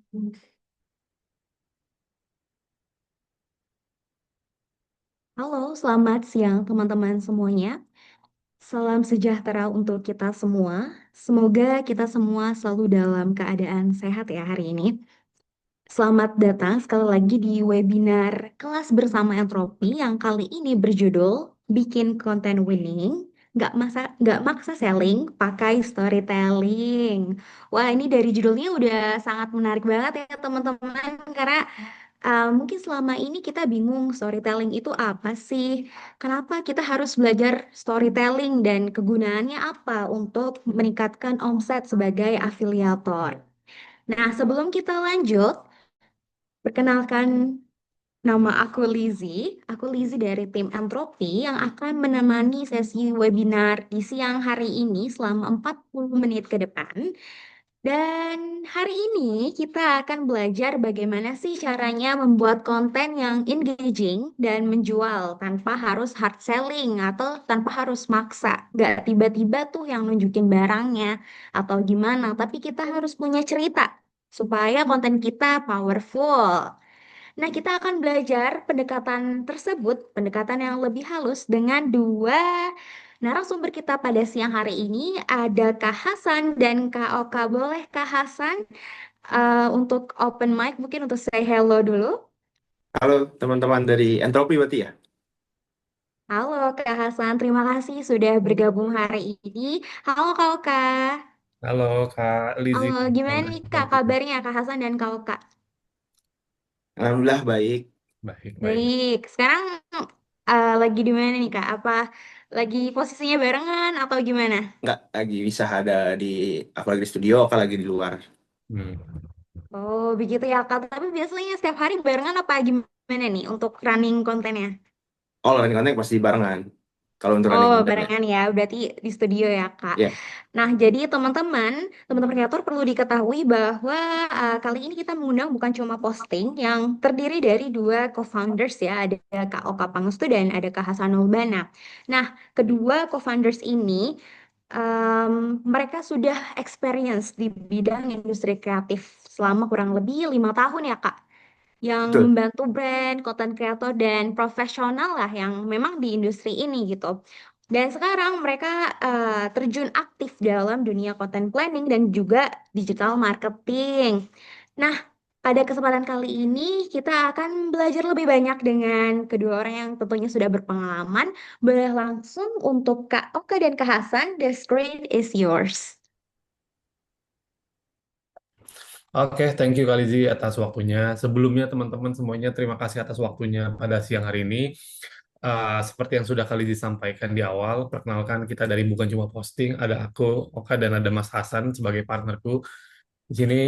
Halo, selamat siang teman-teman semuanya. Salam sejahtera untuk kita semua. Semoga kita semua selalu dalam keadaan sehat ya hari ini. Selamat datang sekali lagi di webinar kelas bersama Entropi yang kali ini berjudul Bikin Konten Winning, nggak maksa selling, pakai storytelling. Wah, ini dari judulnya udah sangat menarik banget ya teman-teman, karena mungkin selama ini kita bingung storytelling itu apa sih? Kenapa kita harus belajar storytelling dan kegunaannya apa untuk meningkatkan omset sebagai afiliator? Nah, sebelum kita lanjut, perkenalkan nama aku Lizzie. Aku Lizzie dari tim Entropi yang akan menemani sesi webinar di siang hari ini selama 40 menit ke depan. Dan hari ini kita akan belajar bagaimana sih caranya membuat konten yang engaging dan menjual tanpa harus hard selling atau tanpa harus maksa. Gak tiba-tiba tuh yang nunjukin barangnya atau gimana, tapi kita harus punya cerita supaya konten kita powerful. Nah, kita akan belajar pendekatan tersebut, pendekatan yang lebih halus dengan dua narasumber kita pada siang hari ini. Ada Kak Hasan dan Kak Oka. Boleh Kak Hasan untuk open mic mungkin untuk say hello dulu. Halo teman-teman dari Entropi berarti ya? Halo Kak Hasan, terima kasih sudah bergabung hari ini. Halo Kak Oka. Halo Kak Lizzie. Halo, gimana nih Kak kabarnya Kak Hasan dan Kak Oka? Alhamdulillah baik. Baik, baik. Baik, sekarang lagi di mana nih Kak? Apa lagi posisinya barengan atau gimana? Nggak lagi bisa ada di aku lagi di studio, aku lagi di luar. Hmm. Oh, begitu ya Kak. Tapi biasanya setiap hari barengan apa gimana nih untuk running kontennya? Oh, lagi konten pasti barengan. Kalau untuk running Oh, konten ya. barengan ya. Berarti di studio ya Kak. Ya, Nah, jadi teman-teman kreator perlu diketahui bahwa kali ini kita mengundang bukan cuma posting yang terdiri dari dua co-founders ya, ada Kak Oka Pangestu dan ada Kak Hasanul Bana. Nah, kedua co-founders ini mereka sudah experience di bidang industri kreatif selama kurang lebih 5 tahun ya Kak, yang betul. membantu brand, content creator, dan profesional lah yang memang di industri ini gitu. Dan sekarang mereka terjun aktif dalam dunia content planning dan juga digital marketing. Nah, pada kesempatan kali ini kita akan belajar lebih banyak dengan kedua orang yang tentunya sudah berpengalaman. Boleh langsung untuk Kak Oka dan Kak Hasan, the screen is yours. Oke, thank you Kak Lizzie atas waktunya. Sebelumnya teman-teman semuanya terima kasih atas waktunya pada siang hari ini. Seperti yang sudah Kak Lizzie sampaikan di awal, perkenalkan kita dari Bukan Cuma Posting, ada aku, Oka, dan ada Mas Hasan sebagai partnerku. Di sini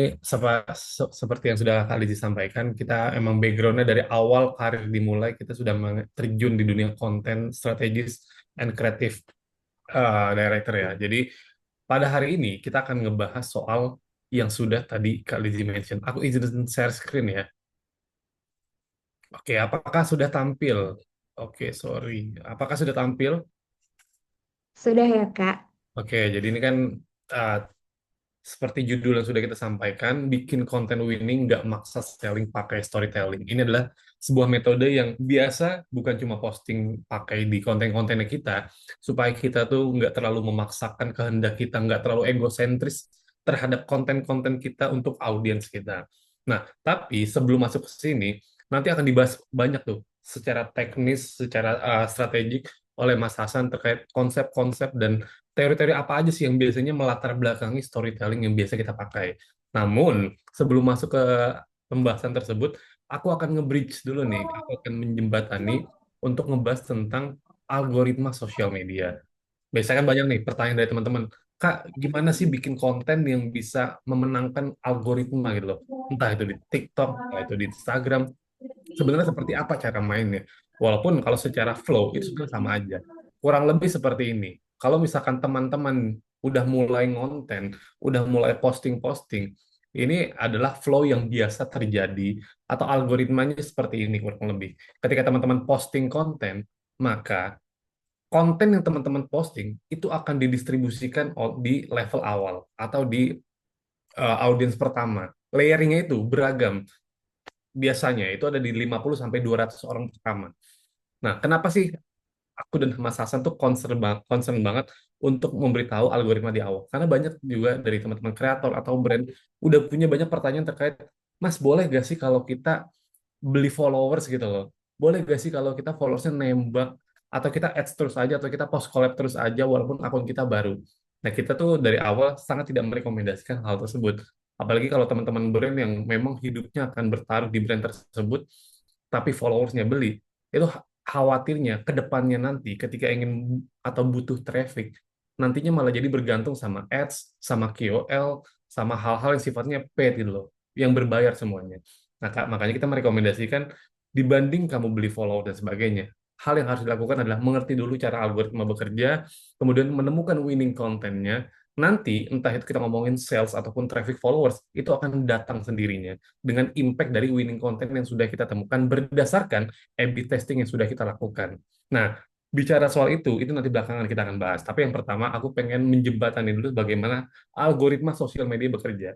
seperti yang sudah Kak Lizzie sampaikan, kita emang backgroundnya dari awal karir dimulai, kita sudah terjun di dunia konten strategis and creative director ya. Jadi pada hari ini kita akan ngebahas soal yang sudah tadi Kak Lizzie mention. Aku izin share screen ya. Oke, apakah sudah tampil? Oke, sorry. Apakah sudah tampil? Sudah ya Kak? Oke, jadi ini kan uh, seperti judul yang sudah kita sampaikan, bikin konten winning nggak maksa selling pakai storytelling. Ini adalah sebuah metode yang biasa bukan cuma posting pakai di konten-kontennya kita, supaya kita tuh nggak terlalu memaksakan kehendak kita, nggak terlalu egosentris terhadap konten-konten kita untuk audiens kita. Nah, tapi sebelum masuk ke sini, nanti akan dibahas banyak tuh secara teknis, secara strategik oleh Mas Hasan terkait konsep-konsep dan teori-teori apa aja sih yang biasanya melatar belakangi storytelling yang biasa kita pakai. Namun, sebelum masuk ke pembahasan tersebut, aku akan nge-bridge dulu nih, aku akan menjembatani untuk ngebahas tentang algoritma sosial media. Biasanya kan banyak nih pertanyaan dari teman-teman, Kak, gimana sih bikin konten yang bisa memenangkan algoritma gitu loh? Entah itu di TikTok, entah itu di Instagram, sebenarnya seperti apa cara mainnya. Walaupun kalau secara flow itu sebenarnya sama aja. Kurang lebih seperti ini. Kalau misalkan teman-teman udah mulai ngonten, udah mulai posting-posting, ini adalah flow yang biasa terjadi atau algoritmanya seperti ini kurang lebih. Ketika teman-teman posting konten, maka konten yang teman-teman posting itu akan didistribusikan di level awal atau di audiens pertama. Layeringnya itu beragam. Biasanya itu ada di 50 sampai 200 orang pertama. Nah, kenapa sih aku dan Mas Hasan tuh concern banget untuk memberitahu algoritma di awal? Karena banyak juga dari teman-teman kreator atau brand udah punya banyak pertanyaan terkait, Mas, boleh gak sih kalau kita beli followers gitu loh? Boleh gak sih kalau kita followersnya nembak, atau kita ads terus aja, atau kita post collab terus aja walaupun akun kita baru? Nah, kita tuh dari awal sangat tidak merekomendasikan hal tersebut. Apalagi kalau teman-teman brand yang memang hidupnya akan bertaruh di brand tersebut, tapi followersnya beli. Itu khawatirnya ke depannya nanti ketika ingin atau butuh traffic, nantinya malah jadi bergantung sama ads, sama KOL, sama hal-hal yang sifatnya paid gitu loh, yang berbayar semuanya. Nah, makanya kita merekomendasikan dibanding kamu beli follow dan sebagainya, hal yang harus dilakukan adalah mengerti dulu cara algoritma bekerja, kemudian menemukan winning kontennya. Nanti entah itu kita ngomongin sales ataupun traffic followers, itu akan datang sendirinya dengan impact dari winning content yang sudah kita temukan berdasarkan A/B testing yang sudah kita lakukan. Nah, bicara soal itu nanti belakangan kita akan bahas. Tapi yang pertama, aku pengen menjembatani dulu bagaimana algoritma sosial media bekerja.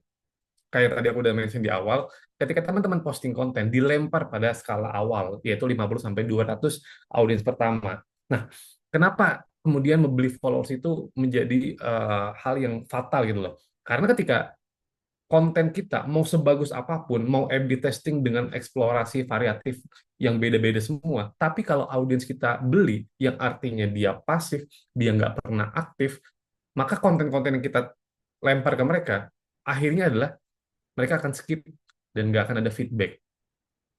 Kayak tadi aku udah mention di awal, ketika teman-teman posting konten dilempar pada skala awal, yaitu 50 sampai 200 audiens pertama. Nah, kenapa kemudian membeli followers itu menjadi hal yang fatal gitu loh? Karena ketika konten kita mau sebagus apapun, mau A/B testing dengan eksplorasi variatif yang beda-beda semua, tapi kalau audiens kita beli, yang artinya dia pasif, dia nggak pernah aktif, maka konten-konten yang kita lempar ke mereka, akhirnya adalah mereka akan skip dan nggak akan ada feedback.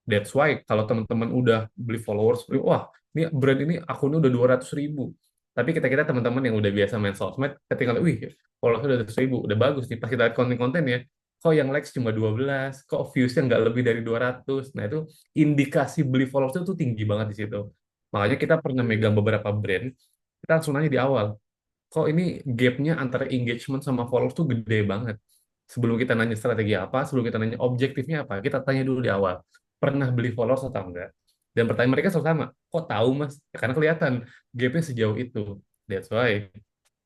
That's why kalau teman-teman udah beli followers, wah, ini brand ini akunnya udah 200.000. Tapi kita-kita teman-teman yang udah biasa main sosmed, ketika wih, followersnya udah 200.000, udah bagus nih. Pas kita lihat konten-kontennya, kok yang likes cuma 12, kok viewsnya nggak lebih dari 200. Nah, itu indikasi beli followers itu tinggi banget di situ. Makanya kita pernah megang beberapa brand, kita langsung nanya di awal, kok ini gapnya antara engagement sama followers tuh gede banget. Sebelum kita nanya strategi apa, sebelum kita nanya objektifnya apa, kita tanya dulu di awal, pernah beli followers atau enggak? Dan pertanyaan mereka selalu sama, kok tahu mas? Ya, karena kelihatan gapnya sejauh itu. That's why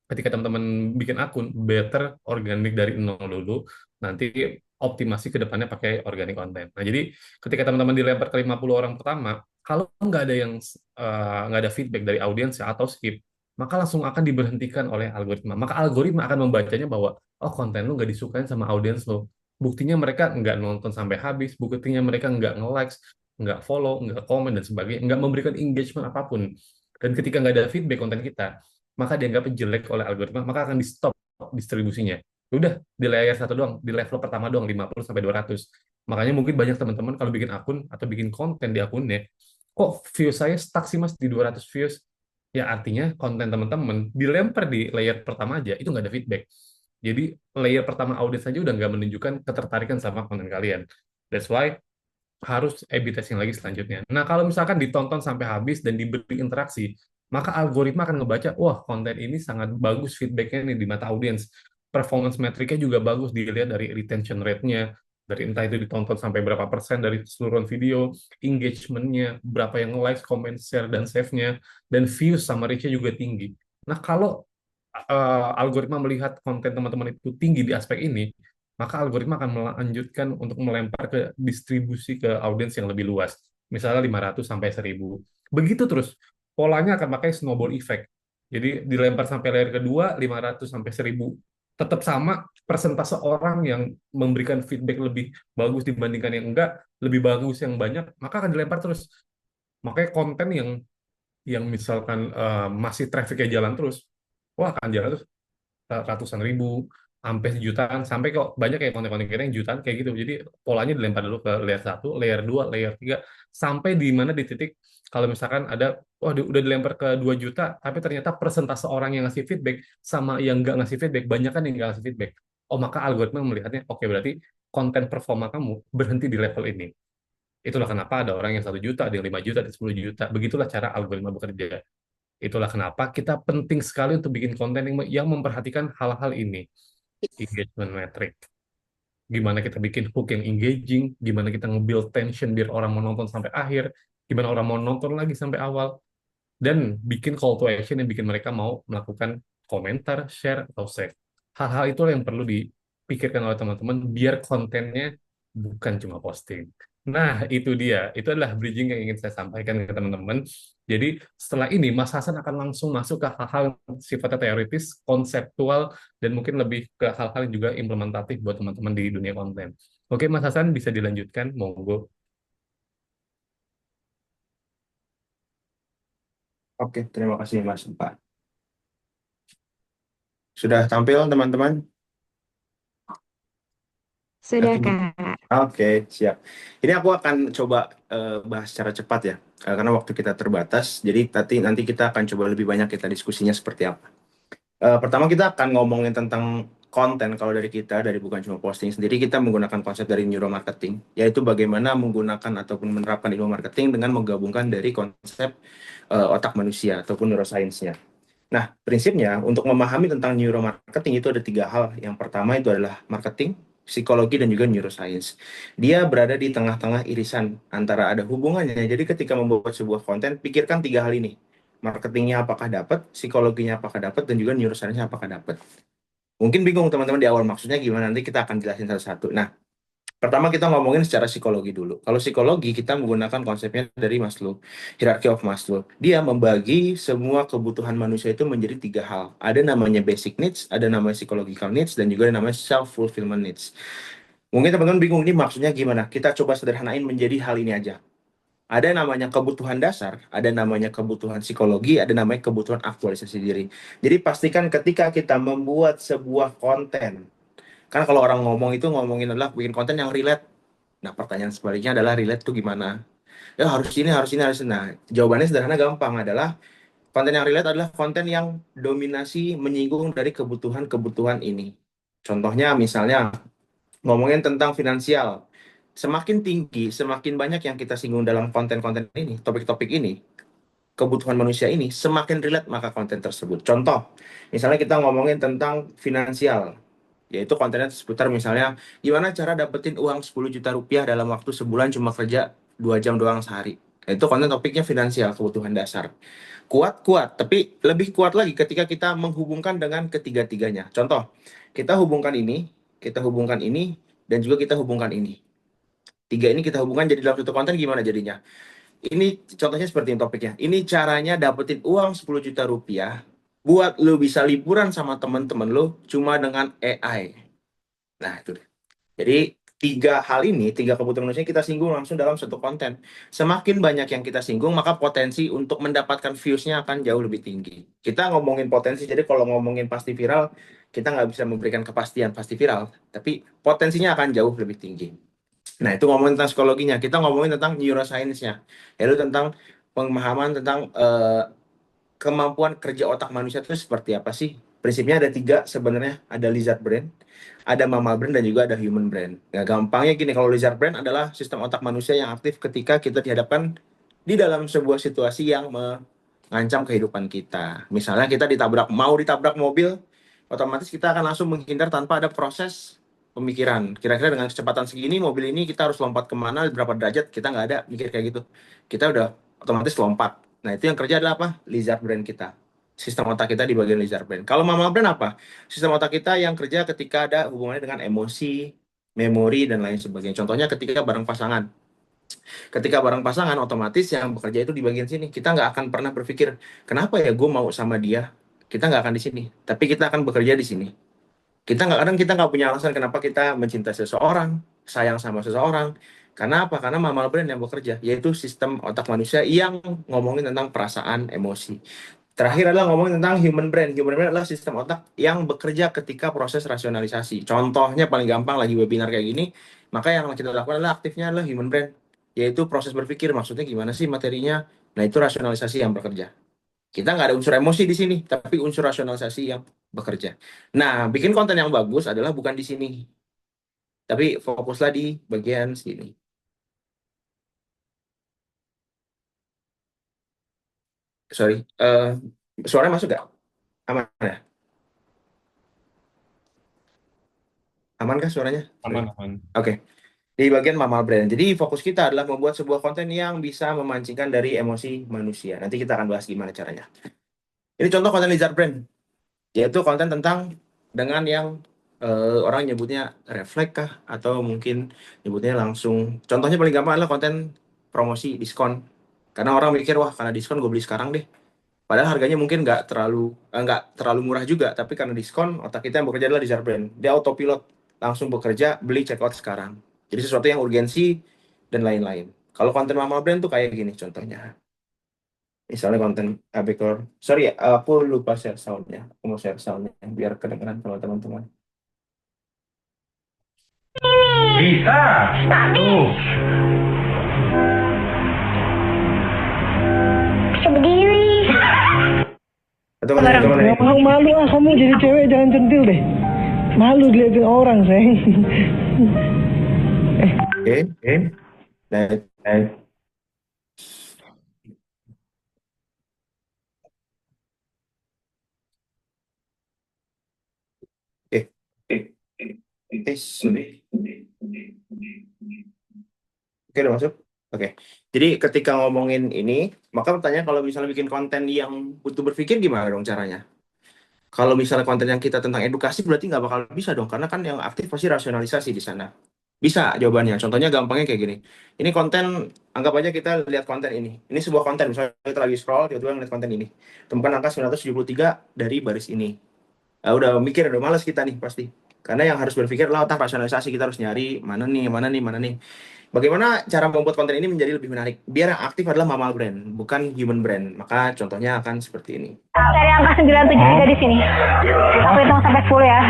ketika teman-teman bikin akun, better organik dari nol dulu, nanti optimasi ke depannya pakai organic content. Nah, jadi ketika teman-teman dilempar ke 50 orang pertama, kalau nggak ada yang nggak ada feedback dari audiens ya, atau skip, maka langsung akan diberhentikan oleh algoritma. Maka algoritma akan membacanya bahwa, oh, konten lu nggak disukain sama audiens lo. Buktinya mereka nggak nonton sampai habis, buktinya mereka nggak nge-likes, nggak follow, nggak komen, dan sebagainya, nggak memberikan engagement apapun. Dan ketika nggak ada feedback konten kita, maka dianggap jelek oleh algoritma, maka akan di stop distribusinya. Ya udah, di layer satu doang, di level pertama doang, 50 sampai 200. Makanya mungkin banyak teman-teman kalau bikin akun atau bikin konten di akunnya, kok views saya stuck sih mas di 200 views? Ya artinya konten teman-teman dilempar di layer pertama aja, itu nggak ada feedback. Jadi layer pertama audit saja udah nggak menunjukkan ketertarikan sama konten kalian. That's why harus A/B testing lagi selanjutnya. Nah, kalau misalkan ditonton sampai habis dan diberi interaksi, maka algoritma akan ngebaca, wah, konten ini sangat bagus feedbacknya nih di mata audiens. Performance metriknya juga bagus, dilihat dari retention rate-nya, dari entah itu ditonton sampai berapa persen dari seluruh video, engagement-nya, berapa yang likes, comment, share, dan save-nya, dan views sama reach-nya juga tinggi. Nah, kalau algoritma melihat konten teman-teman itu tinggi di aspek ini, maka algoritma akan melanjutkan untuk melempar ke distribusi ke audiens yang lebih luas. Misalnya 500 sampai 1.000. Begitu terus. Polanya akan pakai snowball effect. Jadi dilempar sampai layer kedua, 500 sampai 1.000. Tetap sama, persentase orang yang memberikan feedback lebih bagus dibandingkan yang enggak, lebih bagus yang banyak, maka akan dilempar terus. Makanya konten yang misalkan masih trafficnya jalan terus, wah akan jalan terus ratusan ribu sampai jutaan, sampai kok banyak kayak konten-konten kita yang jutaan kayak gitu. Jadi polanya dilempar dulu ke layer satu, layer 2, layer 3, sampai di mana di titik kalau misalkan ada, wah udah dilempar ke 2 juta, tapi ternyata persentase orang yang ngasih feedback sama yang nggak ngasih feedback, banyak kan yang nggak ngasih feedback. Oh, maka algoritma melihatnya, oke, berarti konten performa kamu berhenti di level ini. Itulah kenapa ada orang yang 1 juta, ada yang 5 juta, ada yang 10 juta. Begitulah cara algoritma bekerja. Itulah kenapa kita penting sekali untuk bikin konten yang memperhatikan hal-hal ini. Engagement metric. Gimana kita bikin hook yang engaging, gimana kita nge-build tension biar orang mau nonton sampai akhir, gimana orang mau nonton lagi sampai awal, dan bikin call to action yang bikin mereka mau melakukan komentar, share, atau save. Hal-hal itu yang perlu pikirkan oleh teman-teman biar kontennya bukan cuma posting. Nah, itu dia. Itu adalah bridging yang ingin saya sampaikan ke teman-teman. Jadi, setelah ini Mas Hasan akan langsung masuk ke hal-hal yang sifatnya teoritis, konseptual, dan mungkin lebih ke hal-hal yang juga implementatif buat teman-teman di dunia konten. Oke, Mas Hasan bisa dilanjutkan, monggo. Oke, terima kasih Mas Pak. Sudah tampil teman-teman? Sudah, Yakin? Kak. Oke, siap. Ini aku akan coba bahas secara cepat ya, karena waktu kita terbatas. Jadi nanti kita akan coba lebih banyak kita diskusinya seperti apa. Pertama kita akan ngomongin tentang konten. Kalau dari kita, dari bukan cuma posting sendiri, kita menggunakan konsep dari neuromarketing, yaitu bagaimana menggunakan ataupun menerapkan ilmu marketing dengan menggabungkan dari konsep otak manusia ataupun neuroscience-nya. Nah, prinsipnya untuk memahami tentang neuromarketing itu ada tiga hal. Yang pertama itu adalah marketing, psikologi, dan juga neuroscience. Dia berada di tengah-tengah irisan antara ada hubungannya. Jadi ketika membuat sebuah konten, pikirkan tiga hal ini. Marketingnya apakah dapat, psikologinya apakah dapat, dan juga neuroscience-nya apakah dapat. Mungkin bingung teman-teman di awal maksudnya gimana, nanti kita akan jelasin satu-satu. Nah, pertama kita ngomongin secara psikologi dulu. Kalau psikologi kita menggunakan konsepnya dari Maslow, hierarchy of Maslow. Dia membagi semua kebutuhan manusia itu menjadi tiga hal. Ada namanya basic needs, ada namanya psychological needs, dan juga ada namanya self-fulfillment needs. Mungkin teman-teman bingung ini maksudnya gimana? Kita coba sederhanain menjadi hal ini aja. Ada namanya kebutuhan dasar, ada namanya kebutuhan psikologi, ada namanya kebutuhan aktualisasi diri. Jadi pastikan ketika kita membuat sebuah konten, kan kalau orang ngomong itu ngomongin adalah bikin konten yang relate. Nah, pertanyaan sebaliknya adalah relate tuh gimana? Ya harus ini, harus ini, harus ini. Nah, jawabannya sederhana gampang adalah konten yang relate adalah konten yang dominasi menyinggung dari kebutuhan-kebutuhan ini. Contohnya misalnya ngomongin tentang finansial. Semakin tinggi, semakin banyak yang kita singgung dalam konten-konten ini, topik-topik ini, kebutuhan manusia ini, semakin relate maka konten tersebut. Contoh, misalnya kita ngomongin tentang finansial, yaitu kontennya seputar misalnya gimana cara dapetin uang 10 juta rupiah dalam waktu sebulan cuma kerja 2 jam doang sehari. Itu konten topiknya finansial, kebutuhan dasar. Kuat-kuat, tapi lebih kuat lagi ketika kita menghubungkan dengan ketiga-tiganya. Contoh, kita hubungkan ini, dan juga kita hubungkan ini. Tiga ini kita hubungkan jadi dalam satu konten gimana jadinya? Ini contohnya seperti ini topiknya. Ini caranya dapetin uang 10 juta rupiah buat lu bisa liburan sama temen-temen lu cuma dengan AI. Nah, itu. Jadi tiga hal ini, tiga kebutuhan manusia kita singgung langsung dalam satu konten. Semakin banyak yang kita singgung, maka potensi untuk mendapatkan views-nya akan jauh lebih tinggi. Kita ngomongin potensi, jadi kalau ngomongin pasti viral, kita nggak bisa memberikan kepastian pasti viral, tapi potensinya akan jauh lebih tinggi. Nah, itu ngomongin tentang psikologinya. Kita ngomongin tentang neuroscience-nya, yaitu tentang pemahaman tentang kemampuan kerja otak manusia itu seperti apa sih? Prinsipnya ada tiga sebenarnya, ada lizard brain, ada mammal brain, dan juga ada human brain. Nah, gampangnya gini, kalau lizard brain adalah sistem otak manusia yang aktif ketika kita dihadapkan di dalam sebuah situasi yang mengancam kehidupan kita. Misalnya kita mau ditabrak mobil, otomatis kita akan langsung menghindar tanpa ada proses pemikiran. Kira-kira dengan kecepatan segini, mobil ini kita harus lompat kemana, berapa derajat, kita nggak ada mikir kayak gitu. Kita udah otomatis lompat. Nah, itu yang kerja adalah apa? Lizard brain kita. Sistem otak kita di bagian lizard brain. Kalau mammal brain apa? Sistem otak kita yang kerja ketika ada hubungannya dengan emosi, memori, dan lain sebagainya. Contohnya ketika bareng pasangan. Ketika bareng pasangan, otomatis yang bekerja itu di bagian sini. Kita nggak akan pernah berpikir, kenapa ya gue mau sama dia? Kita nggak akan di sini. Tapi kita akan bekerja di sini. Kita nggak punya alasan kenapa kita mencintai seseorang, sayang sama seseorang. Karena apa? Karena mammal brain yang bekerja, yaitu sistem otak manusia yang ngomongin tentang perasaan, emosi. Terakhir adalah ngomongin tentang human brain. Human brain adalah sistem otak yang bekerja ketika proses rasionalisasi. Contohnya paling gampang lagi webinar kayak gini, maka yang kita lakukan adalah aktifnya adalah human brain, yaitu proses berpikir. Maksudnya gimana sih materinya? Nah, itu rasionalisasi yang bekerja. Kita nggak ada unsur emosi di sini, tapi unsur rasionalisasi yang bekerja. Nah, bikin konten yang bagus adalah bukan di sini, tapi fokuslah di bagian sini. Sorry, suaranya masuk nggak? Aman ya? Aman kah suaranya? Sorry. Aman, aman. Oke, di bagian mammal brain. Jadi fokus kita adalah membuat sebuah konten yang bisa memancingkan dari emosi manusia. Nanti kita akan bahas gimana caranya. Ini contoh konten lizard brain, yaitu konten tentang dengan yang orang nyebutnya refleks kah, atau mungkin nyebutnya langsung. Contohnya paling gampang adalah konten promosi diskon. Karena orang mikir, wah karena diskon gue beli sekarang deh. Padahal harganya mungkin nggak terlalu murah juga, tapi karena diskon, otak kita yang bekerja adalah desire brand. Dia autopilot, langsung bekerja, beli checkout sekarang. Jadi sesuatu yang urgensi dan lain-lain. Kalau konten mama brand tuh kayak gini contohnya. Misalnya konten Abekor. Sorry ya, aku lupa share soundnya. Aku mau share soundnya biar kedengeran sama teman-teman. Bisa. Tuh. Berdiri. Atau konten Nggak mau malu kamu jadi cewek jangan centil deh. Malu dilihatin orang, sayang. Oke. Nah, eh, sorry. Oke, udah masuk. Oke. Jadi ketika ngomongin ini, maka pertanyaan kalau misalnya bikin konten yang butuh berpikir gimana dong caranya? Kalau misalnya konten yang kita tentang edukasi berarti nggak bakal bisa dong, karena kan yang aktif pasti rasionalisasi di sana. Bisa jawabannya. Contohnya gampangnya kayak gini. Ini konten, anggap aja kita lihat konten ini. Ini sebuah konten, misalnya kita lagi scroll, tiba-tiba ngeliat konten ini. Temukan angka 973 dari baris ini. Udah mikir, udah males kita nih pasti. Karena yang harus berpikir adalah otak rasionalisasi, kita harus nyari mana nih, mana nih, mana nih. Bagaimana cara membuat konten ini menjadi lebih menarik? Biar yang aktif adalah mama brand, bukan human brand. Maka contohnya akan seperti ini. Cari angka 973 di sini. Aku hitung sampai 10 ya.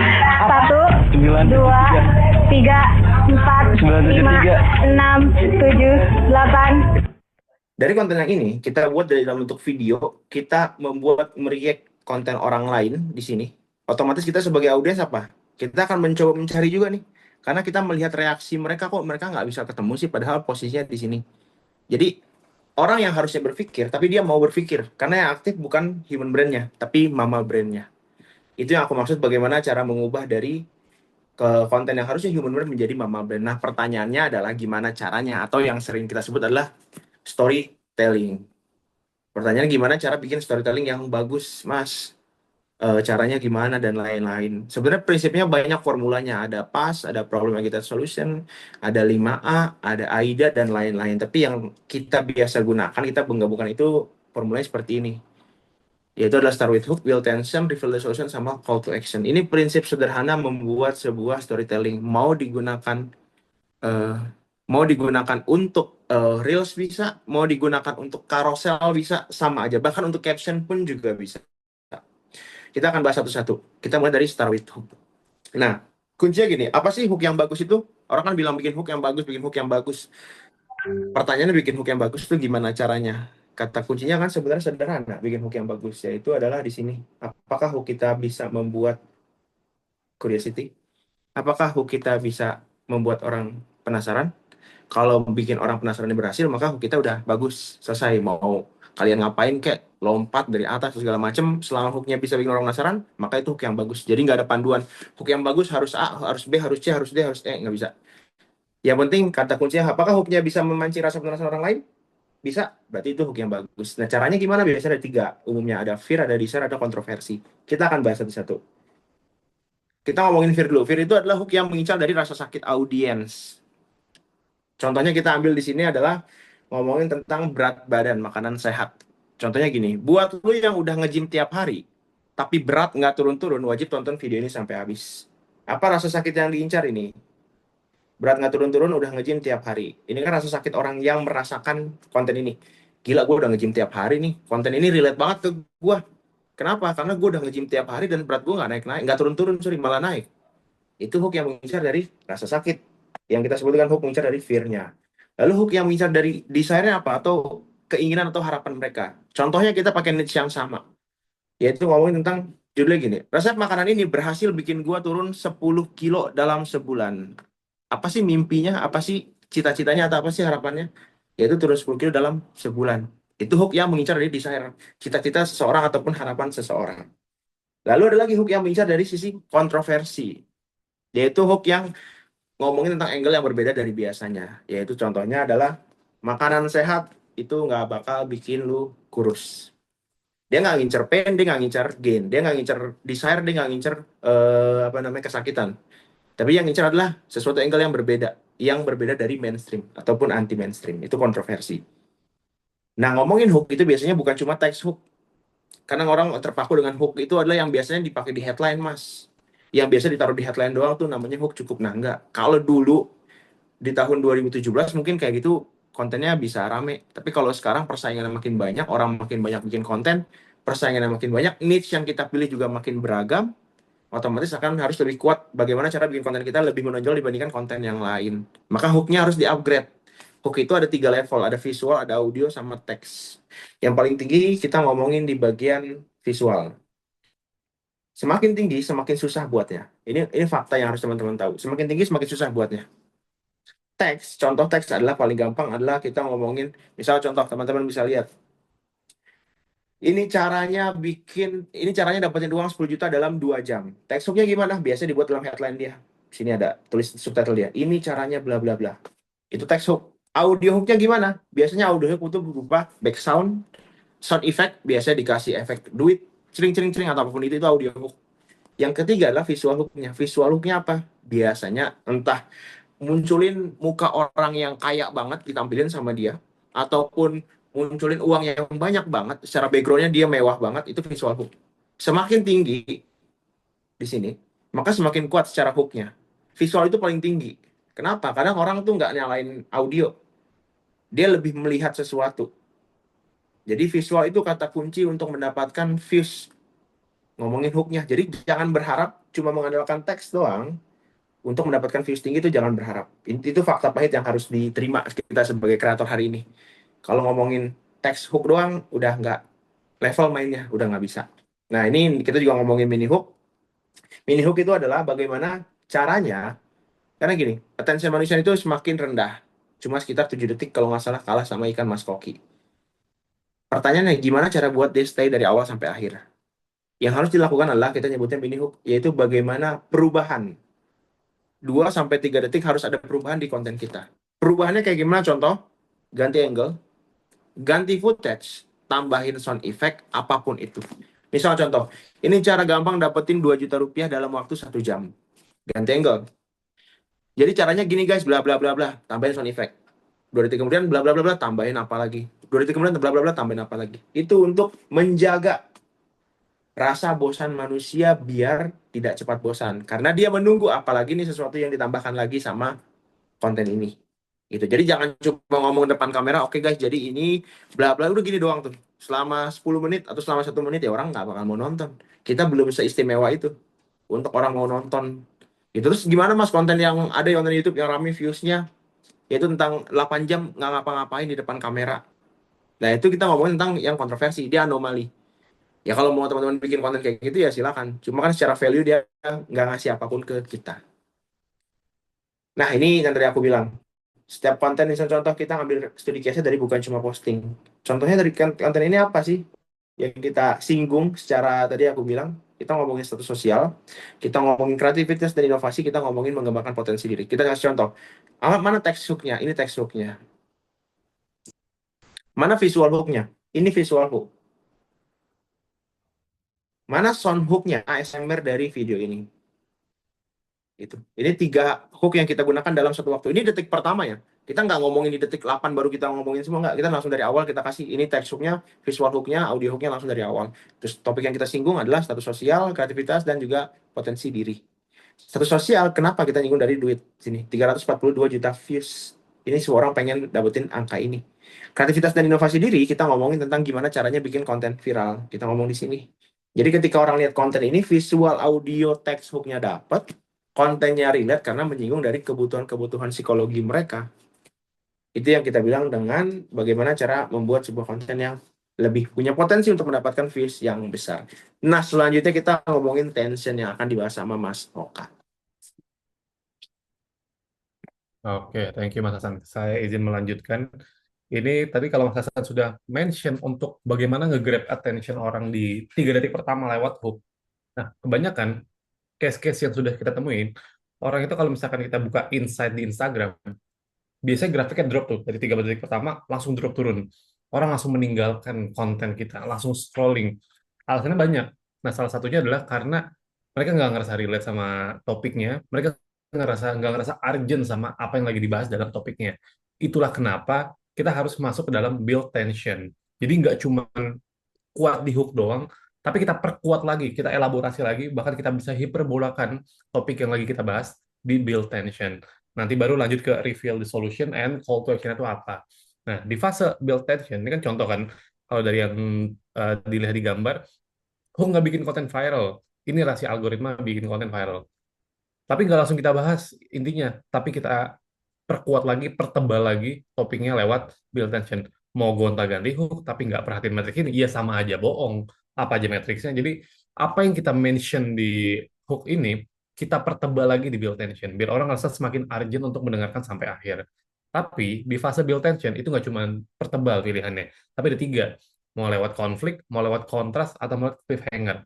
1, 2, 3, 4, 5, 6, 7, 8. Dari konten yang ini, kita buat dari dalam bentuk video, kita membuat mereact konten orang lain di sini. Otomatis kita sebagai audiens apa? Kita akan mencoba mencari juga nih. Karena kita melihat reaksi mereka, kok mereka nggak bisa ketemu sih, padahal posisinya di sini. Jadi, orang yang harusnya berpikir, tapi dia mau berpikir. Karena yang aktif bukan human brand-nya, tapi mama brand-nya. Itu yang aku maksud bagaimana cara mengubah dari ke konten yang harusnya human brand menjadi mama brand. Nah, pertanyaannya adalah gimana caranya? Atau yang sering kita sebut adalah storytelling. Pertanyaannya gimana cara bikin storytelling yang bagus, Mas? Caranya gimana dan lain-lain. Sebenarnya prinsipnya banyak formulanya. Ada PAS, ada Problem Oriented Solution, ada 5A, ada AIDA, dan lain-lain. Tapi yang kita biasa gunakan, kita menggabungkan itu formulanya seperti ini. Yaitu adalah start with hook, build tension, reveal the solution, sama call to action. Ini prinsip sederhana membuat sebuah storytelling. Eh, mau digunakan untuk reels bisa, mau digunakan untuk carousel bisa, sama aja. Bahkan untuk caption pun juga bisa. Kita akan bahas satu-satu. Kita mulai dari start with hook. Nah, kuncinya gini, apa sih hook yang bagus itu? Orang kan bilang bikin hook yang bagus, bikin hook yang bagus. Pertanyaannya bikin hook yang bagus itu gimana caranya? Kata kuncinya kan sebenarnya sederhana, bikin hook yang bagus, yaitu adalah di sini. Apakah hook kita bisa membuat curiosity? Apakah hook kita bisa membuat orang penasaran? Kalau bikin orang penasaran berhasil, maka hook kita udah bagus, selesai. Mau kalian ngapain kayak lompat dari atas segala macem, selama hooknya bisa bikin orang penasaran, maka itu hook yang bagus. Jadi nggak ada panduan hook yang bagus harus A, harus B, harus C, harus D, harus E, nggak bisa. Yang penting kata kuncinya, apakah hooknya bisa memancing rasa penasaran orang lain? Bisa, berarti itu hook yang bagus. Nah, caranya gimana? Biasanya ada tiga. Umumnya ada fear, ada desire, ada kontroversi. Kita akan bahas satu-satu. Kita ngomongin fear dulu. Fear itu adalah hook yang mengincar dari rasa sakit audiens. Contohnya kita ambil di sini adalah ngomongin tentang berat badan, makanan sehat. Contohnya gini, buat lu yang udah nge-gym tiap hari, tapi berat nggak turun-turun, wajib tonton video ini sampai habis. Apa rasa sakit yang diincar ini? Berat nggak turun-turun, udah nge-gym tiap hari. Ini kan rasa sakit orang yang merasakan konten ini. Gila, gue udah nge-gym tiap hari nih. Konten ini relate banget ke gue. Kenapa? Karena gue udah nge-gym tiap hari dan berat gue nggak naik-naik, nggak turun-turun, sorry, malah naik. Itu hook yang mengincar dari rasa sakit. Yang kita sebutkan hook mengincar dari fear-nya. Lalu hook yang mengincar dari desire-nya apa? Atau keinginan atau harapan mereka. Contohnya kita pakai niche yang sama. Yaitu ngomongin tentang judulnya gini. Resep makanan ini berhasil bikin gua turun 10 kilo dalam sebulan. Apa sih mimpinya? Apa sih cita-citanya? Atau apa sih harapannya? Yaitu turun 10 kilo dalam sebulan. Itu hook yang mengincar dari desire. Cita-cita seseorang ataupun harapan seseorang. Lalu ada lagi hook yang mengincar dari sisi kontroversi. Yaitu hook yang ngomongin tentang angle yang berbeda dari biasanya. Yaitu contohnya adalah makanan sehat itu nggak bakal bikin lu kurus. Dia nggak ngincer pain, dia nggak ngincer gain, dia nggak ngincer desire, dia nggak ngincer apa namanya kesakitan. Tapi yang ngincer adalah sesuatu angle yang berbeda dari mainstream ataupun anti mainstream. Itu kontroversi. Nah, ngomongin hook itu biasanya bukan cuma text hook. Karena orang terpaku dengan hook itu adalah yang biasanya dipakai di headline, Mas. Yang biasa ditaruh di headline doang tuh namanya hook cukup. Nah, enggak. Kalau dulu di tahun 2017 mungkin kayak gitu kontennya bisa rame. Tapi kalau sekarang persaingannya makin banyak, orang makin banyak bikin konten, persaingannya makin banyak, niche yang kita pilih juga makin beragam, otomatis akan harus lebih kuat bagaimana cara bikin konten kita lebih menonjol dibandingkan konten yang lain. Maka hooknya harus di-upgrade. Hook itu ada 3 level, ada visual, ada audio, sama teks. Yang paling tinggi kita ngomongin di bagian visual. Semakin tinggi, semakin susah buatnya. Ini fakta yang harus teman-teman tahu. Semakin tinggi, semakin susah buatnya. Contoh teks adalah paling gampang adalah kita ngomongin, misal contoh teman-teman bisa lihat. Ini caranya dapetin uang 10 juta dalam 2 jam. Teks hooknya gimana? Biasa dibuat dalam headline dia. Sini ada tulis subtitle dia. Ini caranya bla bla bla. Itu teks hook. Audio hooknya gimana? Biasanya audio hook itu berupa back sound, sound effect, biasanya dikasih efek duit, cering cering cering atau apapun itu audio hook. Yang ketiga adalah visual hooknya. Visual hooknya apa? Biasanya entah munculin muka orang yang kaya banget ditampilin sama dia, ataupun munculin uang yang banyak banget, secara backgroundnya dia mewah banget, itu visual hook. Semakin tinggi di sini, maka semakin kuat secara hooknya. Visual itu paling tinggi. Kenapa? Kadang orang tuh nggak nyalain audio, dia lebih melihat sesuatu. Jadi visual itu kata kunci untuk mendapatkan views. Ngomongin hooknya, jadi jangan berharap cuma mengandalkan teks doang untuk mendapatkan views tinggi, itu jangan berharap. Itu fakta pahit yang harus diterima kita sebagai kreator hari ini. Kalau ngomongin text hook doang, udah nggak level mainnya, udah nggak bisa. Nah, ini kita juga ngomongin mini hook. Mini hook itu adalah bagaimana caranya, karena gini, attention manusia itu semakin rendah. Cuma sekitar 7 detik kalau nggak salah, kalah sama ikan mas koki. Pertanyaannya, gimana cara buat dia stay dari awal sampai akhir? Yang harus dilakukan adalah, kita nyebutnya mini hook, yaitu bagaimana perubahan 2-3 detik harus ada perubahan di konten kita. Perubahannya kayak gimana? Contoh, ganti angle, ganti footage, tambahin sound effect, apapun itu. Misal contoh, ini cara gampang dapetin 2 juta rupiah dalam waktu 1 jam. Ganti angle. Jadi caranya gini guys, bla bla bla bla, tambahin sound effect. 2 detik kemudian bla bla bla bla, tambahin apa lagi. 2 detik kemudian bla bla bla, tambahin apa lagi. Itu untuk menjaga rasa bosan manusia biar tidak cepat bosan. Karena dia menunggu apalagi nih sesuatu yang ditambahkan lagi sama konten ini. Gitu. Jadi jangan cuma ngomong depan kamera, oke guys, jadi ini bla bla udah gini doang tuh. Selama 10 menit atau selama 1 menit ya orang nggak bakal mau nonton. Kita belum seistimewa itu untuk orang mau nonton. Gitu. Terus gimana Mas konten yang ada yang nonton YouTube yang rame views-nya yaitu tentang 8 jam nggak ngapa-ngapain di depan kamera. Nah, itu kita ngomongin tentang yang kontroversi, dia anomali. Ya kalau mau teman-teman bikin konten kayak gitu ya silakan. Cuma kan secara value dia nggak ngasih apapun ke kita. Nah, ini yang tadi aku bilang. Setiap konten, misal contoh kita ngambil studi case dari bukan cuma posting. Contohnya dari konten ini apa sih? Yang kita singgung secara tadi aku bilang, kita ngomongin status sosial, kita ngomongin kreativitas dan inovasi, kita ngomongin mengembangkan potensi diri. Kita kasih contoh. Mana text hook-nya? Ini text hook-nya. Mana visual hook-nya? Ini visual hook. Mana sound hook-nya? ASMR dari video ini. Itu. Ini 3 hook yang kita gunakan dalam satu waktu. Ini detik pertama ya. Kita nggak ngomongin di detik 8 baru kita ngomongin semua, nggak. Kita langsung dari awal kita kasih ini text hook-nya, visual hook-nya, audio hook-nya langsung dari awal. Terus topik yang kita singgung adalah status sosial, kreativitas, dan juga potensi diri. Status sosial, kenapa kita nyinggung dari duit? Sini, 342 juta views. Ini semua orang pengen dapetin angka ini. Kreativitas dan inovasi diri, kita ngomongin tentang gimana caranya bikin konten viral. Kita ngomong di sini. Jadi ketika orang lihat konten ini, visual, audio, text hook-nya dapat, kontennya relate karena menyinggung dari kebutuhan-kebutuhan psikologi mereka. Itu yang kita bilang dengan bagaimana cara membuat sebuah konten yang lebih punya potensi untuk mendapatkan views yang besar. Nah, selanjutnya kita ngomongin tension yang akan dibahas sama Mas Oka. Oke, thank you Mas Hasan. Saya izin melanjutkan. Ini tadi kalau Mas Hasan sudah mention untuk bagaimana nge-grab attention orang di 3 detik pertama lewat hook. Nah, kebanyakan case-case yang sudah kita temuin, orang itu kalau misalkan kita buka insight di Instagram, biasanya grafiknya drop tuh, dari 3 detik pertama langsung drop turun. orang langsung meninggalkan konten kita, langsung scrolling. Alasannya banyak. Nah, salah satunya adalah karena mereka nggak ngerasa relate sama topiknya, mereka nggak ngerasa urgent sama apa yang lagi dibahas dalam topiknya. Itulah kenapa kita harus masuk ke dalam build tension. Jadi nggak cuma kuat di hook doang, tapi kita perkuat lagi, kita elaborasi lagi, bahkan kita bisa hiperbolakan topik yang lagi kita bahas di build tension. Nanti baru lanjut ke reveal the solution and call to action itu apa. Nah, di fase build tension, ini kan contoh kan, kalau dari yang dilihat di gambar, hook nggak bikin konten viral, ini rahasia algoritma bikin konten viral. Tapi nggak langsung kita bahas intinya, tapi kita perkuat lagi, pertebal lagi topiknya lewat build tension. Mau gonta-ganti hook, tapi nggak perhatiin metrik ini, iya sama aja bohong. Apa aja metriksnya. Jadi, apa yang kita mention di hook ini, kita pertebal lagi di build tension. Biar orang ngerasa semakin urgent untuk mendengarkan sampai akhir. Tapi, di fase build tension, itu nggak cuma pertebal pilihannya. Tapi ada tiga. Mau lewat konflik, mau lewat kontras, atau mau lewat cliffhanger.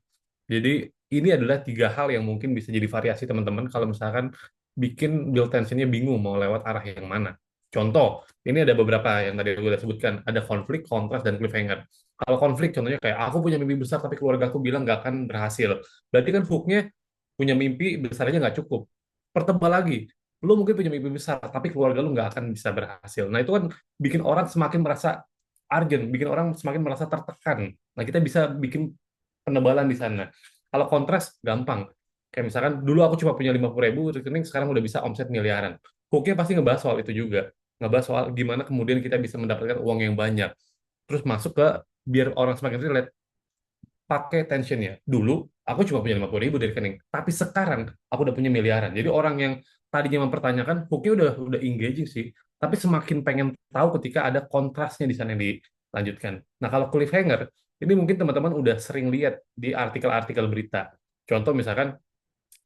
Jadi, ini adalah tiga hal yang mungkin bisa jadi variasi teman-teman kalau misalkan bikin build tensionnya bingung mau lewat arah yang mana. Contoh, ini ada beberapa yang tadi gue udah sebutkan. Ada konflik, kontras, dan cliffhanger. Kalau konflik, contohnya kayak aku punya mimpi besar tapi keluarga aku bilang nggak akan berhasil. Berarti kan hooknya punya mimpi besar aja nggak cukup. Pertebal lagi. Lu mungkin punya mimpi besar tapi keluarga lu nggak akan bisa berhasil. Nah itu kan bikin orang semakin merasa urgent, bikin orang semakin merasa tertekan. Nah kita bisa bikin penebalan di sana. Kalau kontras, gampang. Kayak misalkan, dulu aku cuma punya 50.000 rekening, sekarang udah bisa omset miliaran. Hooknya pasti ngebahas soal itu juga. Ngebahas soal gimana kemudian kita bisa mendapatkan uang yang banyak. Terus masuk ke, biar orang semakin relate, pakai tensionnya. Dulu, aku cuma punya 50.000 di rekening. Tapi sekarang, aku udah punya miliaran. Jadi orang yang tadinya mempertanyakan, hooknya udah engaging sih. Tapi semakin pengen tahu ketika ada kontrasnya di sana yang dilanjutkan. Nah, kalau cliffhanger, ini mungkin teman-teman udah sering lihat di artikel-artikel berita. Contoh misalkan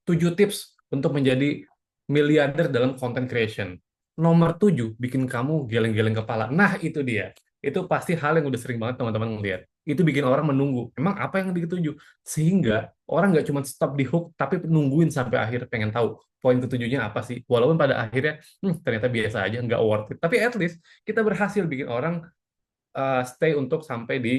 7 tips untuk menjadi miliarder dalam content creation. Nomor 7 bikin kamu geleng-geleng kepala. Nah, itu dia. Itu pasti hal yang udah sering banget teman-teman ngeliat. Itu bikin orang menunggu. Emang apa yang dituju? Sehingga orang nggak cuma stop di hook, tapi nungguin sampai akhir pengen tahu poin ketujuhnya apa sih. Walaupun pada akhirnya, ternyata biasa aja, nggak worth it. Tapi at least kita berhasil bikin orang stay untuk sampai di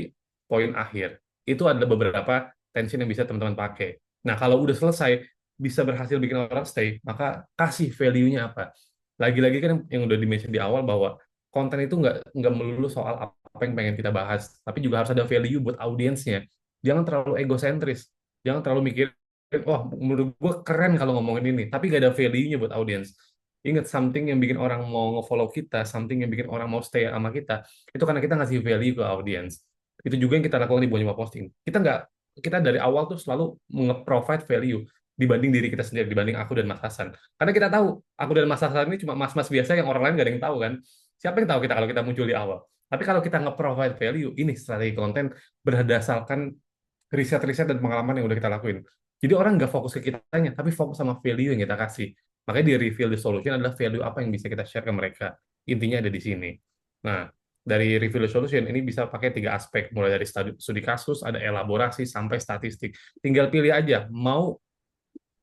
poin akhir. Itu adalah beberapa tension yang bisa teman-teman pakai. Nah, kalau udah selesai, bisa berhasil bikin orang stay, maka kasih value-nya apa. Lagi-lagi kan yang udah di-mention di awal bahwa konten itu nggak melulu soal apa yang pengen kita bahas, tapi juga harus ada value buat audiensnya. Jangan terlalu egosentris. Jangan terlalu mikir, wah menurut gue keren kalau ngomongin ini, tapi nggak ada value-nya buat audiens. Ingat, something yang bikin orang mau nge-follow kita, something yang bikin orang mau stay sama kita, itu karena kita ngasih value ke audiens. Itu juga yang kita lakukan di Bonyema Posting. Kita dari awal tuh selalu nge-provide value dibanding diri kita sendiri, dibanding aku dan Mas Hasan. Karena kita tahu, aku dan Mas Hasan ini cuma mas-mas biasa yang orang lain gak ada yang tahu kan. Siapa yang tahu kita kalau kita muncul di awal? Tapi kalau kita nge-provide value, ini strategi konten berdasarkan riset-riset dan pengalaman yang udah kita lakuin. Jadi orang nggak fokus ke kitanya, tapi fokus sama value yang kita kasih. Makanya di reveal the solution adalah value apa yang bisa kita share ke mereka. Intinya ada di sini. Nah, dari reveal the solution ini bisa pakai 3 aspek, mulai dari studi kasus, ada elaborasi, sampai statistik. Tinggal pilih aja, mau